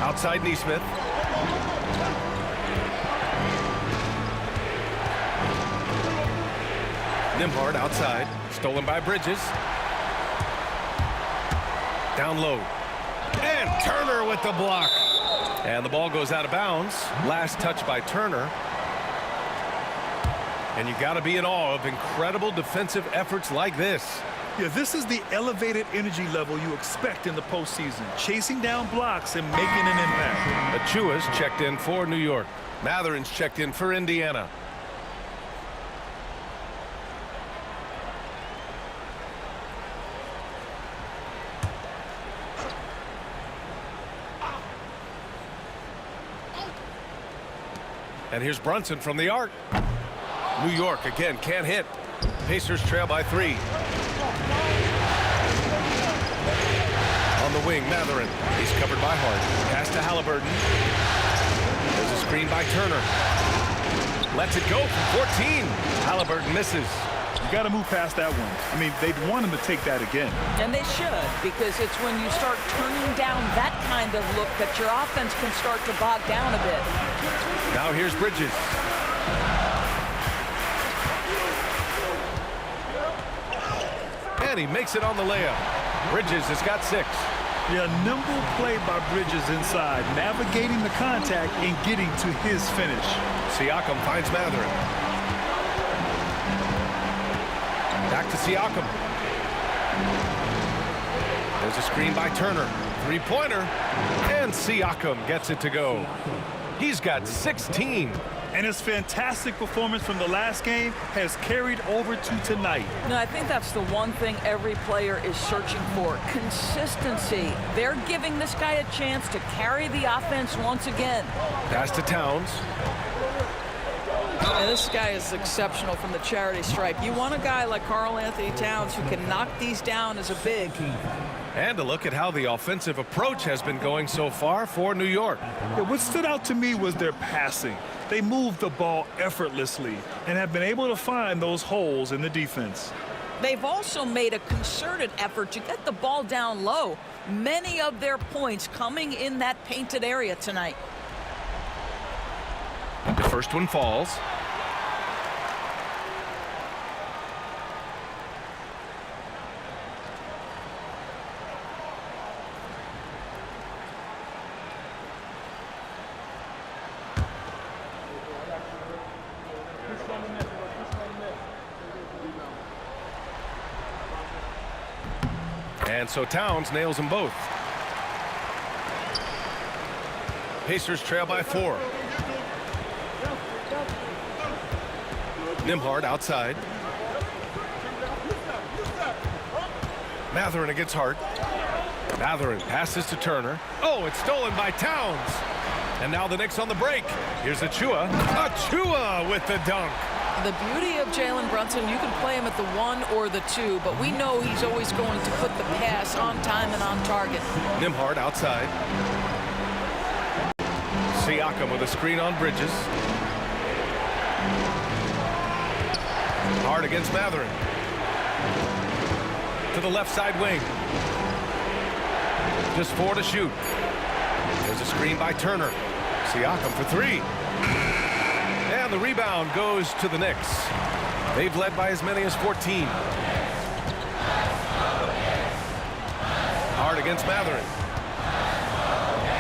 Outside Nesmith. Nembhard outside. Stolen by Bridges. Down low. And Turner with the block. And the ball goes out of bounds. Last touch by Turner. And you got to be in awe of incredible defensive efforts like this. Yeah, this is the elevated energy level you expect in the postseason. Chasing down blocks and making an impact. Achua's checked in for New York. Matherin's checked in for Indiana. And here's Brunson from the arc. New York again can't hit. Pacers trail by 3. On the wing, Matherin. He's covered by Hart. Pass to Halliburton. There's a screen by Turner. Lets it go from 14. Halliburton misses. You got to move past that one. I mean, they'd want him to take that again. And they should, because it's when you start turning down that kind of look that your offense can start to bog down a bit. Now here's Bridges. And he makes it on the layup. Bridges has got 6. Yeah, nimble play by Bridges inside, navigating the contact and getting to his finish. Siakam finds Matherin. Back to Siakam. There's a screen by Turner. Three-pointer. And Siakam gets it to go. He's got 16. And his fantastic performance from the last game has carried over to tonight. No, I think that's the one thing every player is searching for, consistency. They're giving this guy a chance to carry the offense once again. Pass to Towns. And this guy is exceptional from the charity stripe. You want a guy like Karl Anthony Towns who can knock these down as a big. And a look at how the offensive approach has been going so far for New York. Yeah, what stood out to me was their passing. They moved the ball effortlessly and have been able to find those holes in the defense. They've also made a concerted effort to get the ball down low. Many of their points coming in that painted area tonight. The first one falls. And so Towns nails them both. Pacers trail by 4. Nembhard outside. Mathurin against Hart. Mathurin passes to Turner. Oh, it's stolen by Towns. And now the Knicks on the break. Here's Achua. Achua with the dunk. The beauty of Jalen Brunson, you can play him at the 1 or the 2, but we know he's always going to put the pass on time and on target. Nembhard outside. Siakam with a screen on Bridges. Hard against Mathurin. To the left side wing. Just 4 to shoot. There's a screen by Turner. Siakam for 3. And the rebound goes to the Knicks. They've led by as many as 14. Hard against Mathurin.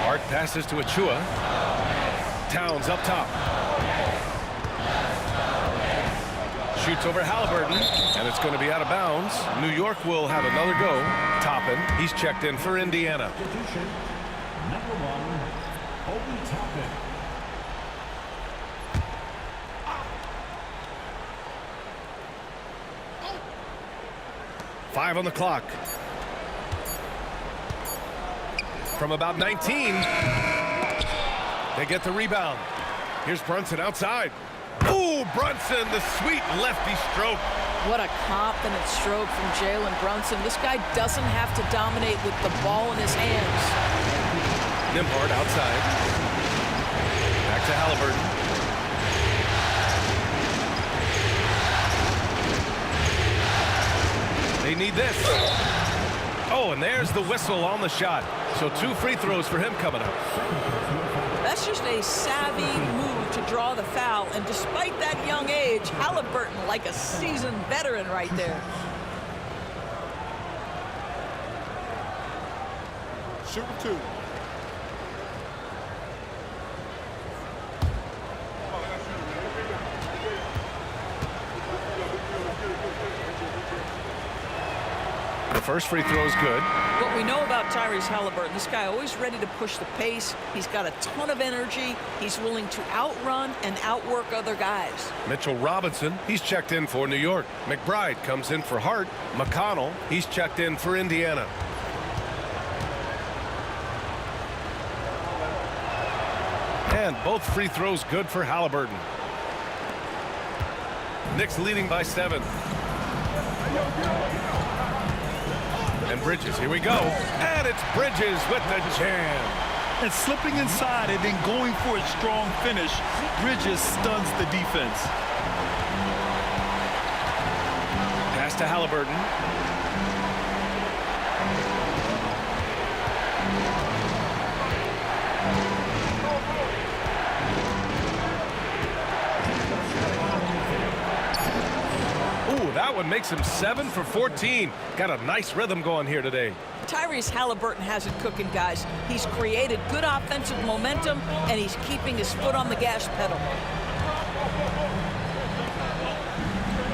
Hart passes to Achua. Towns up top. Shoots over Halliburton, and it's going to be out of bounds. New York will have another go. Toppin, he's checked in for Indiana. Substitution, number 1, Obi Toppin. Five on the clock. From about 19. They get the rebound. Here's Brunson outside. Ooh, Brunson, the sweet lefty stroke. What a confident stroke from Jalen Brunson. This guy doesn't have to dominate with the ball in his hands. Nembhard outside. Back to Halliburton. They need this. Oh, and there's the whistle on the shot. So 2 free throws for him coming up. That's just a savvy move to draw the foul. And despite that young age, Halliburton like a seasoned veteran right there. Shooting 2. The first free throw is good. What we know about Tyrese Halliburton, this guy always ready to push the pace. He's got a ton of energy. He's willing to outrun and outwork other guys. Mitchell Robinson, he's checked in for New York. McBride comes in for Hart. McConnell, he's checked in for Indiana. And both free throws good for Halliburton. Knicks leading by 7. And Bridges, here we go. And it's Bridges with the jam. And slipping inside and then going for a strong finish, Bridges stuns the defense. Pass to Halliburton. That one makes him 7 for 14. Got a nice rhythm going here today. Tyrese Halliburton has it cooking, guys. He's created good offensive momentum, and he's keeping his foot on the gas pedal.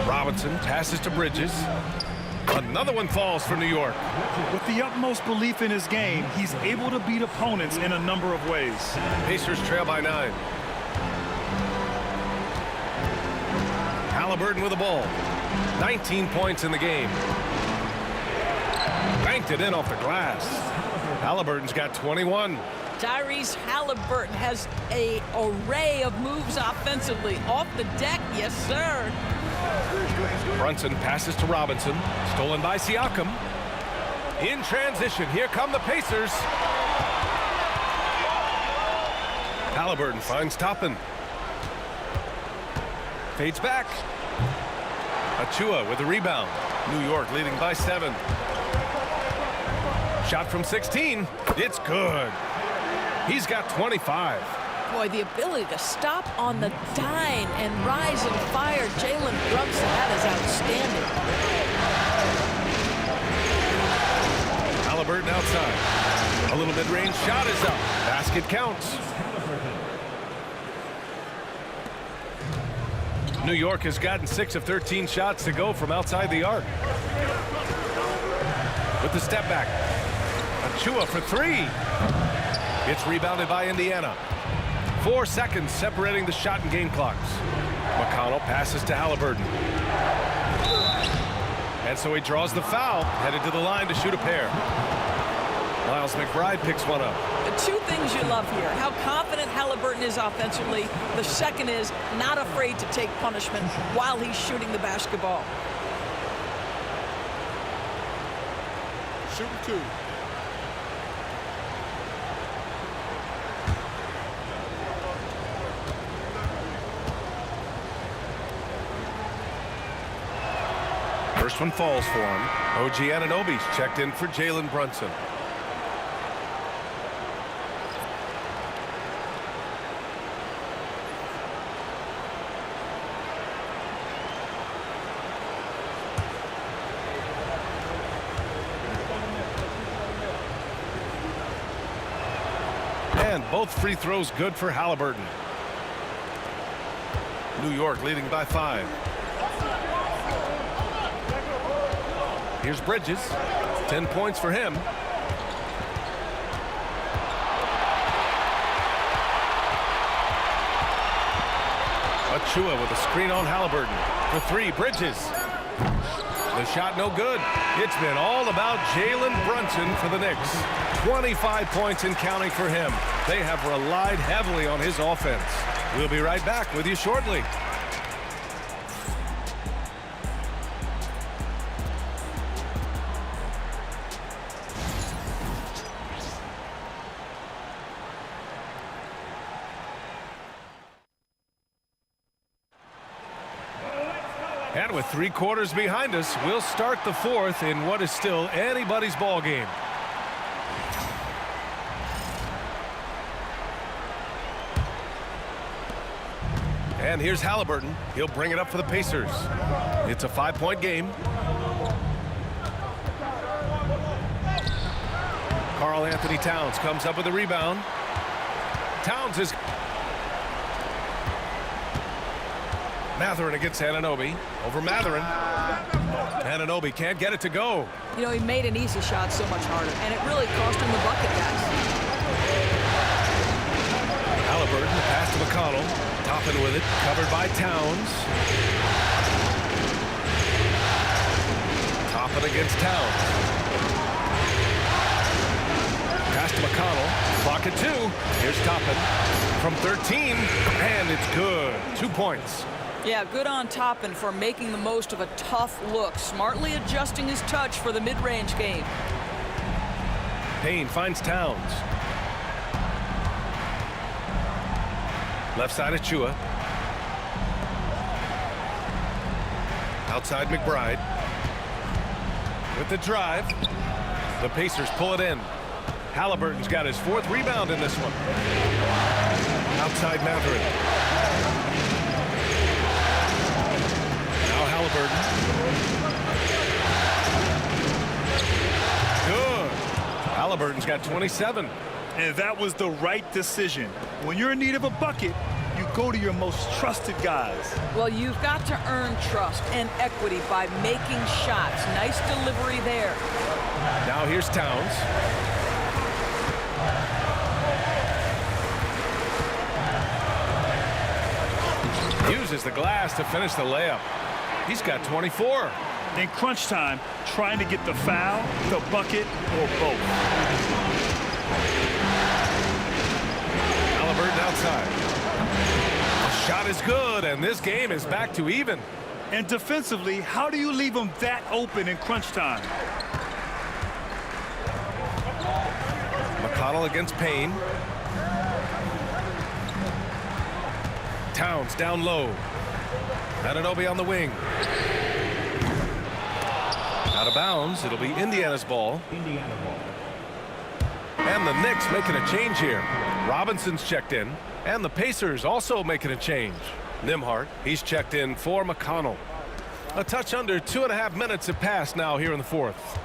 Robinson passes to Bridges. Another one falls for New York. With the utmost belief in his game, he's able to beat opponents in a number of ways. Pacers trail by 9. Halliburton with the ball. 19 points in the game. Banked it in off the glass. Halliburton's got 21. Tyrese Halliburton has an array of moves offensively. Off the deck, yes, sir. Brunson passes to Robinson. Stolen by Siakam. In transition, here come the Pacers. Halliburton finds Toppin. Fades back. Achua with the rebound. New York leading by 7. Shot from 16. It's good. He's got 25. Boy, the ability to stop on the dime and rise and fire Jalen Brunson, that is outstanding. Halliburton outside. A little mid-range shot is up. Basket counts. New York has gotten 6 of 13 shots to go from outside the arc. With the step back. Achua for 3. It's rebounded by Indiana. 4 seconds separating the shot and game clocks. McConnell passes to Halliburton. And so he draws the foul, headed to the line to shoot a pair. Miles McBride picks one up. The 2 things you love here, how confident Halliburton is offensively. The second is not afraid to take punishment while he's shooting the basketball. Shooting 2. First one falls for him. OG Anunoby's checked in for Jalen Brunson. And both free throws good for Halliburton. New York leading by 5. Here's Bridges. 10 points for him. Achua with a screen on Halliburton. For 3, Bridges. The shot no good. It's been all about Jalen Brunson for the Knicks. 25 points and counting for him. They have relied heavily on his offense. We'll be right back with you shortly. And with 3 quarters behind us, we'll start the 4th in what is still anybody's ball game. And here's Halliburton. He'll bring it up for the Pacers. It's a 5-point game. Karl Anthony Towns comes up with a rebound. Towns is... Mathurin against Anunoby. Over Mathurin. Anunoby can't get it to go. You know, he made an easy shot so much harder, and it really cost him the bucket, guys. Halliburton, the pass to McConnell. Toppin with it, covered by Towns. Toppin against Towns. Pass to McConnell. Clock at 2. Here's Toppin from 13, and it's good. 2 points. Yeah, good on Toppin for making the most of a tough look, smartly adjusting his touch for the mid-range game. Payne finds Towns. Left side Achua. Outside McBride. With the drive. The Pacers pull it in. Halliburton's got his 4th rebound in this one. Outside Mathurin. Now Halliburton. Good. Halliburton's got 27. And that was the right decision. When you're in need of a bucket, you go to your most trusted guys. Well, you've got to earn trust and equity by making shots. Nice delivery there. Now here's Towns. Uses the glass to finish the layup. He's got 24. In crunch time, trying to get the foul, the bucket, or both. Halliburton outside. The shot is good, and this game is back to even. And defensively, how do you leave them that open in crunch time? McConnell against Payne. Towns down low. Anunoby on the wing. Out of bounds. It'll be Indiana's ball. And the Knicks making a change here. Robinson's checked in. And the Pacers also making a change. Nembhard, he's checked in for McConnell. A touch under 2.5 minutes have passed now here in the fourth.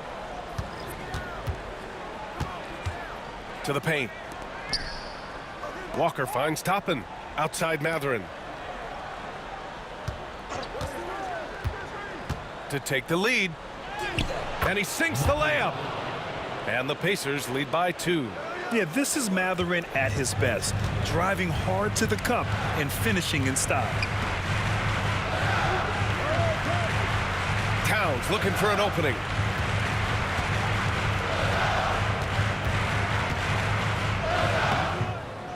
To the paint. Walker finds Toppin. Outside Mathurin. To take the lead. And he sinks the layup. And the Pacers lead by 2. Yeah, this is Mathurin at his best. Driving hard to the cup and finishing in style. Towns looking for an opening.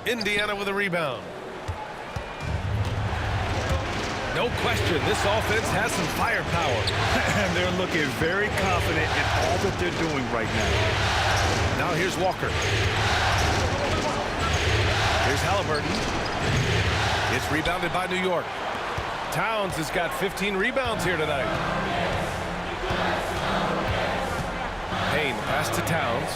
Indiana with a rebound. No question, this offense has some firepower. And they're looking very confident in all that they're doing right now. Now here's Walker. Here's Halliburton. It's rebounded by New York. Towns has got 15 rebounds here tonight. Payne pass to Towns.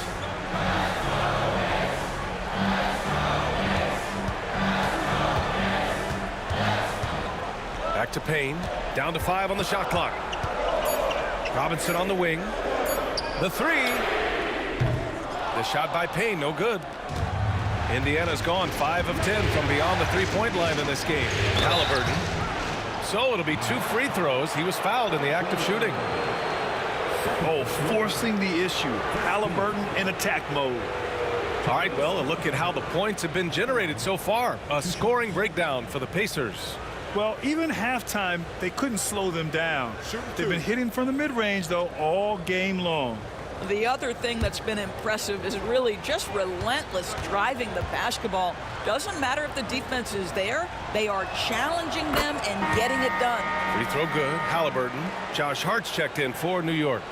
Back to Payne. Down to 5 on the shot clock. Robinson on the wing. The three. The shot by Payne, no good. Indiana's gone 5 of 10 from beyond the three-point line in this game. Halliburton. So it'll be 2 free throws. He was fouled in the act of shooting. Oh, forcing the issue. Halliburton in attack mode. All right, well, a look at how the points have been generated so far. A scoring breakdown for the Pacers. Well, even halftime, they couldn't slow them down. They've been hitting from the mid-range, though, all game long. The other thing that's been impressive is really just relentless driving the basketball. Doesn't matter if the defense is there, they are challenging them and getting it done. Free throw good. Halliburton. Josh Hart's checked in for New York.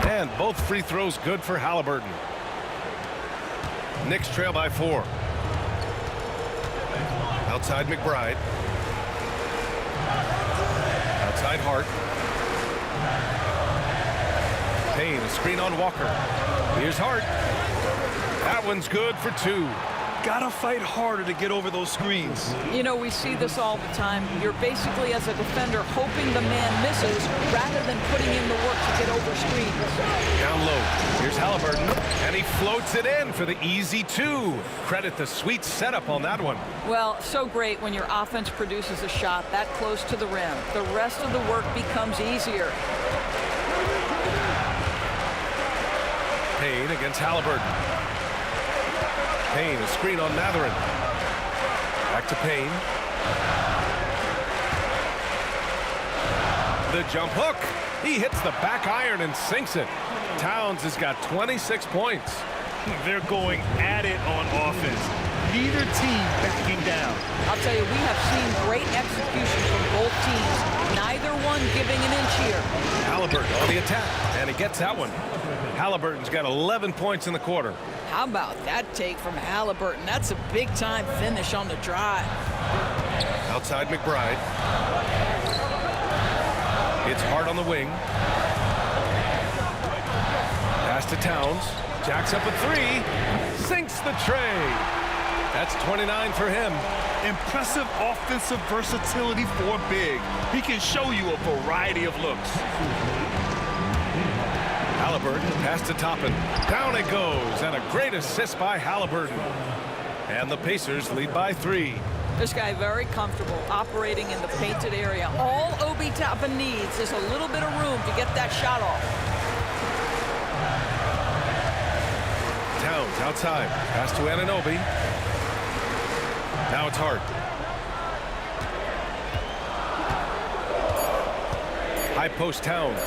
And both free throws good for Halliburton. Knicks trail by 4. Outside McBride. Outside Hart. Payne, a screen on Walker. Here's Hart. That one's good for 2. Gotta fight harder to get over those screens. You know, we see this all the time. You're basically, as a defender, hoping the man misses rather than putting in the work to get over screens. Down low. Here's Halliburton. And he floats it in for the easy 2. Credit the sweet setup on that one. Well, so great when your offense produces a shot that close to the rim. The rest of the work becomes easier. Payne against Halliburton. Payne, a screen on Mathurin. Back to Payne. The jump hook. He hits the back iron and sinks it. Towns has got 26 points. They're going at it on offense. Neither team backing down. I'll tell you, we have seen great execution from both teams. Neither one giving an inch here. Halliburton on the attack, and he gets that one. Halliburton's got 11 points in the quarter. How about that take from Halliburton? That's a big-time finish on the drive. Outside McBride. It's Hart on the wing. Pass to Towns. Jacks up a 3. Sinks the tray. That's 29 for him. Impressive offensive versatility for big. He can show you a variety of looks. Halliburton, pass to Toppin. Down it goes, and a great assist by Halliburton. And the Pacers lead by 3. This guy very comfortable operating in the painted area. All Obi Toppin needs is a little bit of room to get that shot off. Towns outside. Pass to Anunoby. Now it's Hart. High post Towns.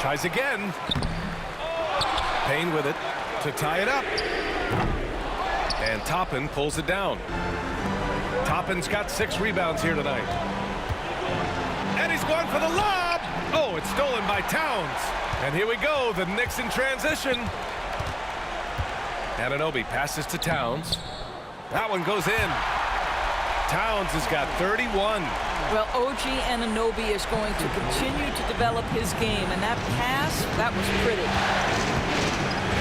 Tries again. Payne with it to tie it up. And Toppin pulls it down. Toppin's got 6 rebounds here tonight. And he's going for the lob. Oh, it's stolen by Towns. And here we go, the Knicks in transition. Anunoby passes to Towns. That one goes in. Towns has got 31. Well, OG Anunoby is going to continue to develop his game, and that pass, that was pretty.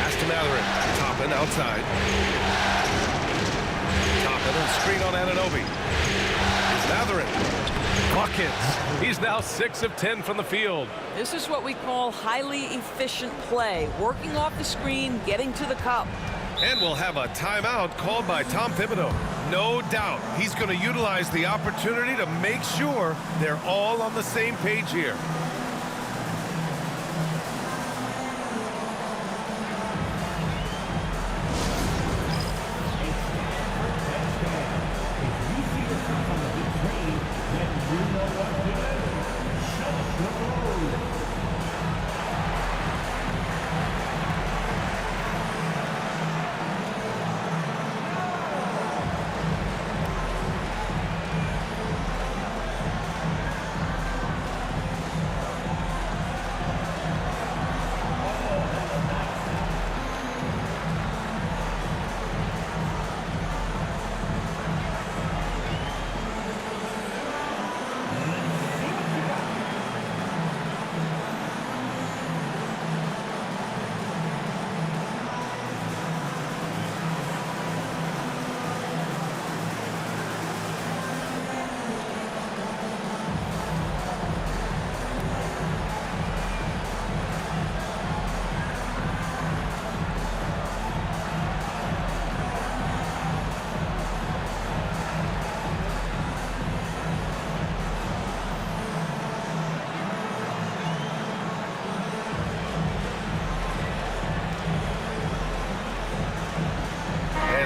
Pass to Mathurin. Toppin outside. Toppin and screen on Anunoby. Mathurin. Buckets. He's now 6 of 10 from the field. This is what we call highly efficient play. Working off the screen, getting to the cup. And we'll have a timeout called by Tom Thibodeau. No doubt he's going to utilize the opportunity to make sure they're all on the same page here.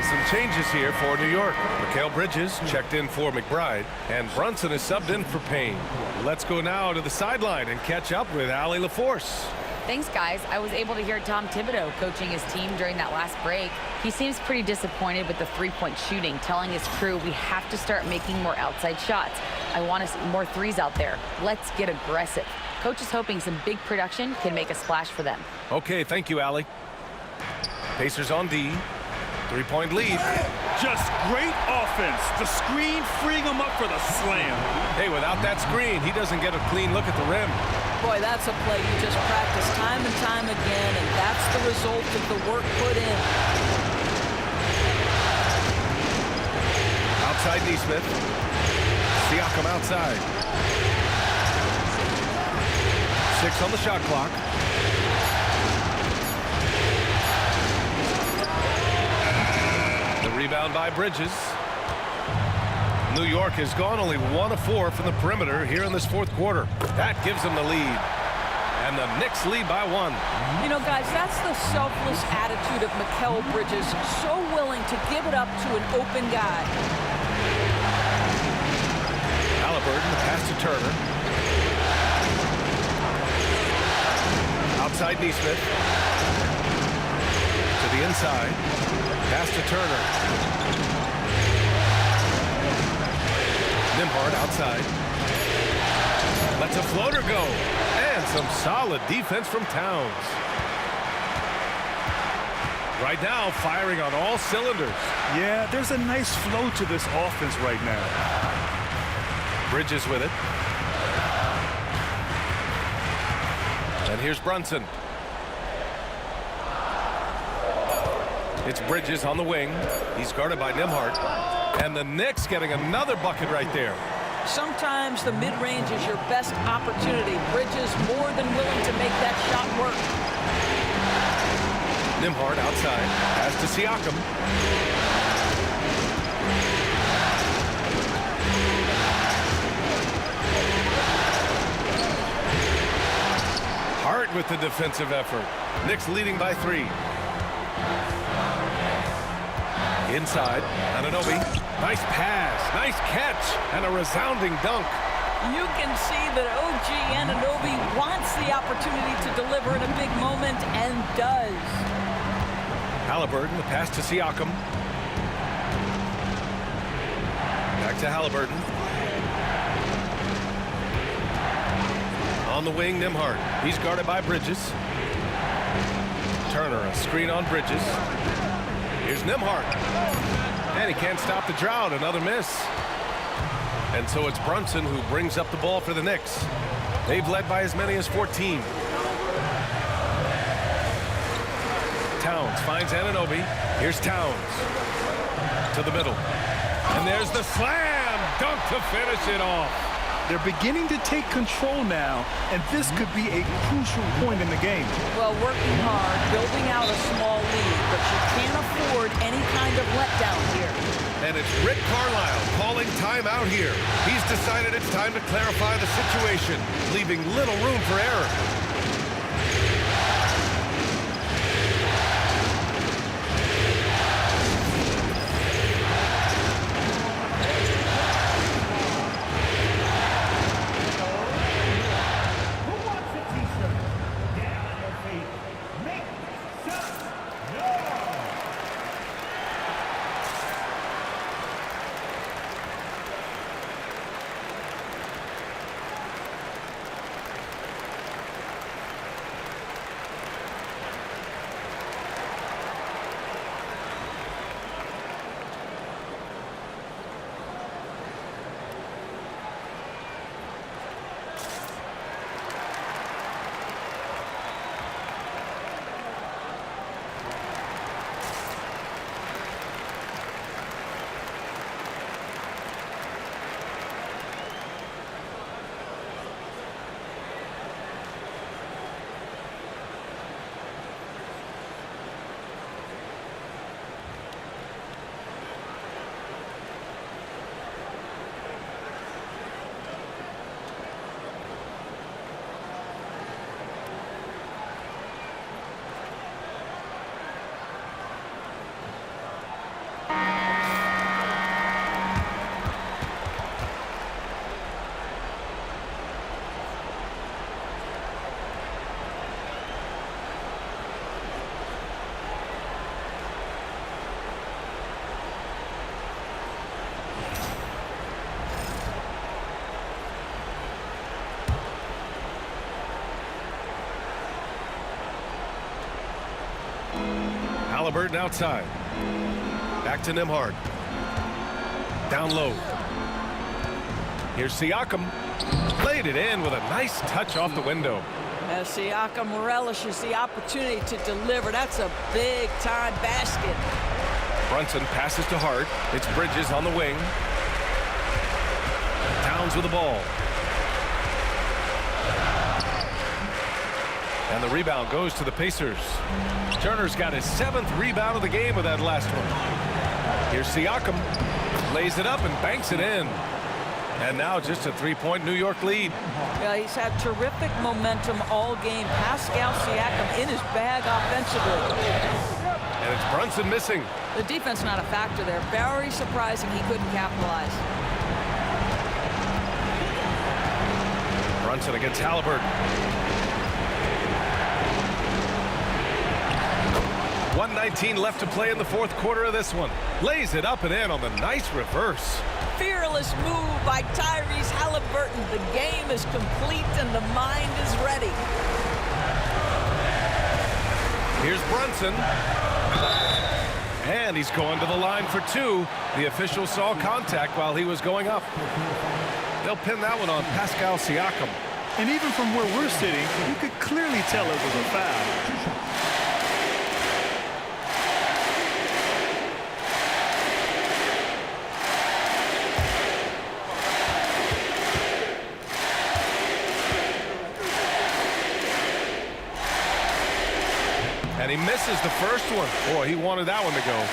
Some changes here for New York. Mikal Bridges checked in for McBride, and Brunson is subbed in for Payne. Let's go now to the sideline and catch up with Allie LaForce. Thanks, guys. I was able to hear Tom Thibodeau coaching his team during that last break. He seems pretty disappointed with the three-point shooting, telling his crew we have to start making more outside shots. I want to see more threes out there. Let's get aggressive. Coach is hoping some big production can make a splash for them. Okay, thank you, Allie. Pacers on D. 3-point lead. Just great offense. The screen freeing him up for the slam. Hey, without that screen, he doesn't get a clean look at the rim. Boy, that's a play you just practice time and time again, and that's the result of the work put in. Outside Nesmith. Siakam outside. 6 on the shot clock. Rebound by Bridges. New York has gone only 1 of 4 from the perimeter here in this 4th quarter. That gives them the lead. And the Knicks lead by 1. You know, guys, that's the selfless attitude of Mikal Bridges. So willing to give it up to an open guy. Halliburton, the pass to Turner. Outside Nesmith. To the inside. Pass to Turner. Nimhard outside. Lets a floater go. And some solid defense from Towns. Right now, firing on all cylinders. Yeah, there's a nice flow to this offense right now. Bridges with it. And here's Brunson. It's Bridges on the wing. He's guarded by Nimhard. And the Knicks getting another bucket right there. Sometimes the mid-range is your best opportunity. Bridges more than willing to make that shot work. Nimhard outside. Pass to Siakam. Hart with the defensive effort. Knicks leading by 3. Inside, Anunoby. Nice pass, nice catch, and a resounding dunk. You can see that OG Anunoby wants the opportunity to deliver in a big moment and does. Halliburton, the pass to Siakam. Back to Halliburton. On the wing, Nembhard. He's guarded by Bridges. Turner, a screen on Bridges. Here's Nembhard. And he can't stop the drought. Another miss. And so it's Brunson who brings up the ball for the Knicks. They've led by as many as 14. Towns finds Anunoby. Here's Towns. To the middle. And there's the slam dunk to finish it off. They're beginning to take control now, and this could be a crucial point in the game. Well, working hard, building out a small lead, but you can't afford any kind of letdown here. And it's Rick Carlisle calling timeout here. He's decided it's time to clarify the situation, leaving little room for error. Halliburton outside. Back to Nembhard. Down low. Here's Siakam. Laid it in with a nice touch off the window. As Siakam relishes the opportunity to deliver. That's a big-time basket. Brunson passes to Hart. It's Bridges on the wing. Towns with the ball. And the rebound goes to the Pacers. Turner's got his 7th rebound of the game with that last one. Here's Siakam. Lays it up and banks it in. And now just a 3-point New York lead. Yeah, he's had terrific momentum all game. Pascal Siakam in his bag offensively. And it's Brunson missing. The defense not a factor there. Very surprising he couldn't capitalize. Brunson against Halliburton. 1:19 left to play in the 4th quarter of this one. Lays it up and in on the nice reverse. Fearless move by Tyrese Halliburton. The game is complete and the mind is ready. Here's Brunson. And he's going to the line for 2. The official saw contact while he was going up. They'll pin that one on Pascal Siakam. And even from where we're sitting, you could clearly tell it was a foul. And he misses the first one. Boy, he wanted that one to go.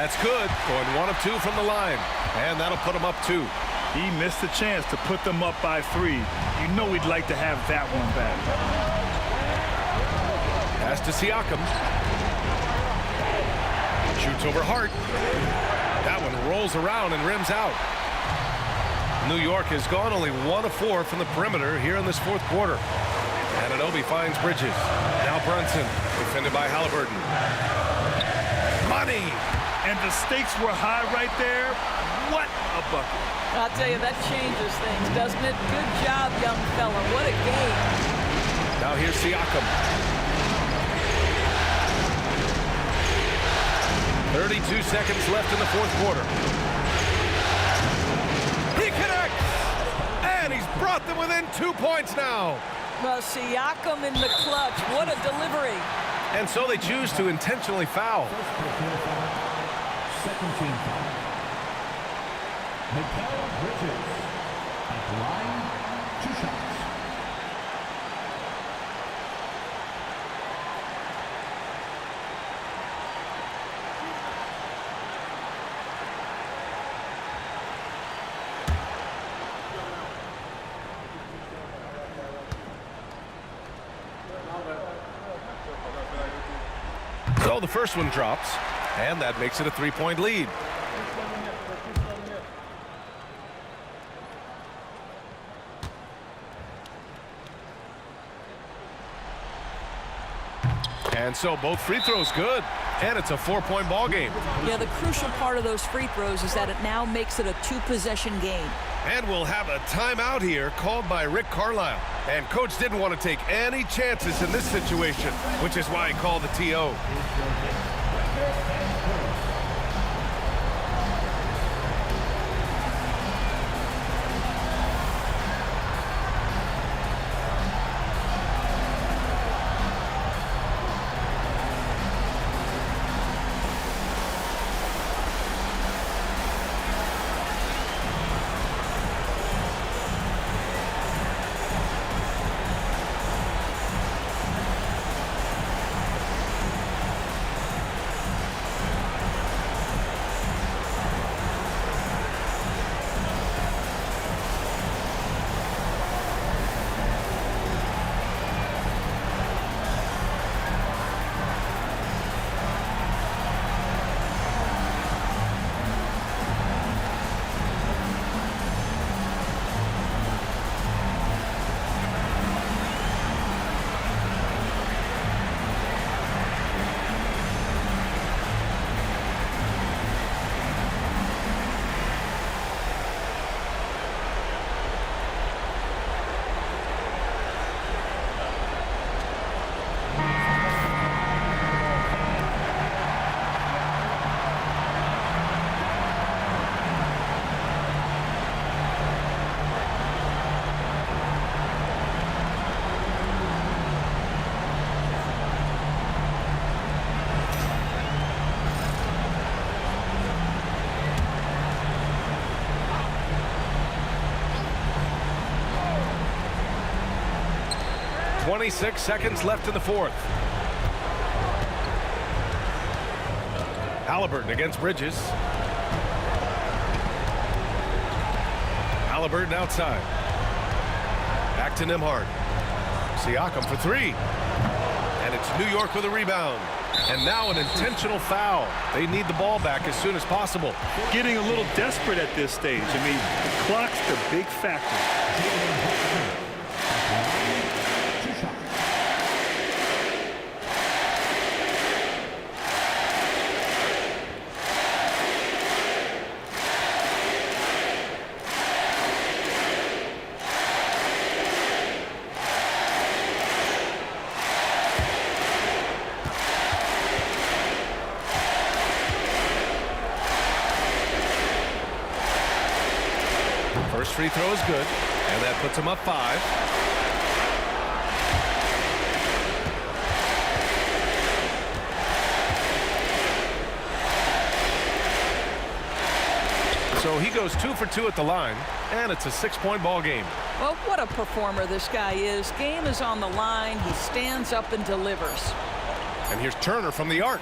That's good. Going 1 of 2 from the line. And that'll put him up 2. He missed a chance to put them up by 3. You know he'd like to have that one back. Pass to Siakam. Shoots over Hart. That one rolls around and rims out. New York has gone only 1 of 4 from the perimeter here in this fourth quarter. Anunoby finds Bridges. Now Brunson, defended by Halliburton. Money! And the stakes were high right there. What a bucket. I'll tell you, that changes things, doesn't it? Good job, young fella. What a game. Now here's Siakam. 32 seconds left in the fourth quarter. He connects! And he's brought them within 2 points now. Well, Siakam in the clutch. What a delivery. And so they choose to intentionally foul. Second team foul. Mikal Bridges at the line, 2 shots. So the first one drops, and that makes it a 3-point lead. And so both free throws good, and it's a 4-point ball game. Yeah, the crucial part of those free throws is that it now makes it a 2-possession game. And we'll have a timeout here called by Rick Carlisle. And coach didn't want to take any chances in this situation, which is why he called the TO. .26 seconds left in the fourth. Halliburton against Bridges. Halliburton outside. Back to Nembhard. Siakam for 3. And it's New York with a rebound. And now an intentional foul. They need the ball back as soon as possible. Getting a little desperate at this stage. I mean, the clock's the big factor. First free throw is good, and that puts him up 5. So he goes 2 for 2 at the line, and it's a 6-point ball game. Well, what a performer this guy is. Game is on the line. He stands up and delivers. And here's Turner from the arc.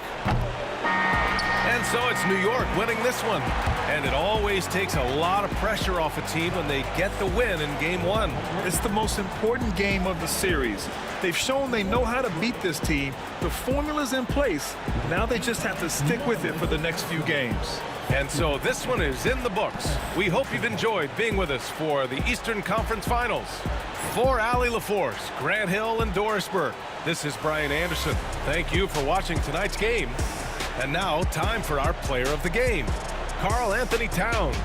And so it's New York winning this one. And it always takes a lot of pressure off a team when they get the win in Game 1. It's the most important game of the series. They've shown they know how to beat this team. The formula's in place. Now they just have to stick with it for the next few games. And so this one is in the books. We hope you've enjoyed being with us for the Eastern Conference Finals. For Allie LaForce, Grant Hill, and Doris Burke, this is Brian Anderson. Thank you for watching tonight's game. And now, time for our player of the game, Karl Anthony Towns.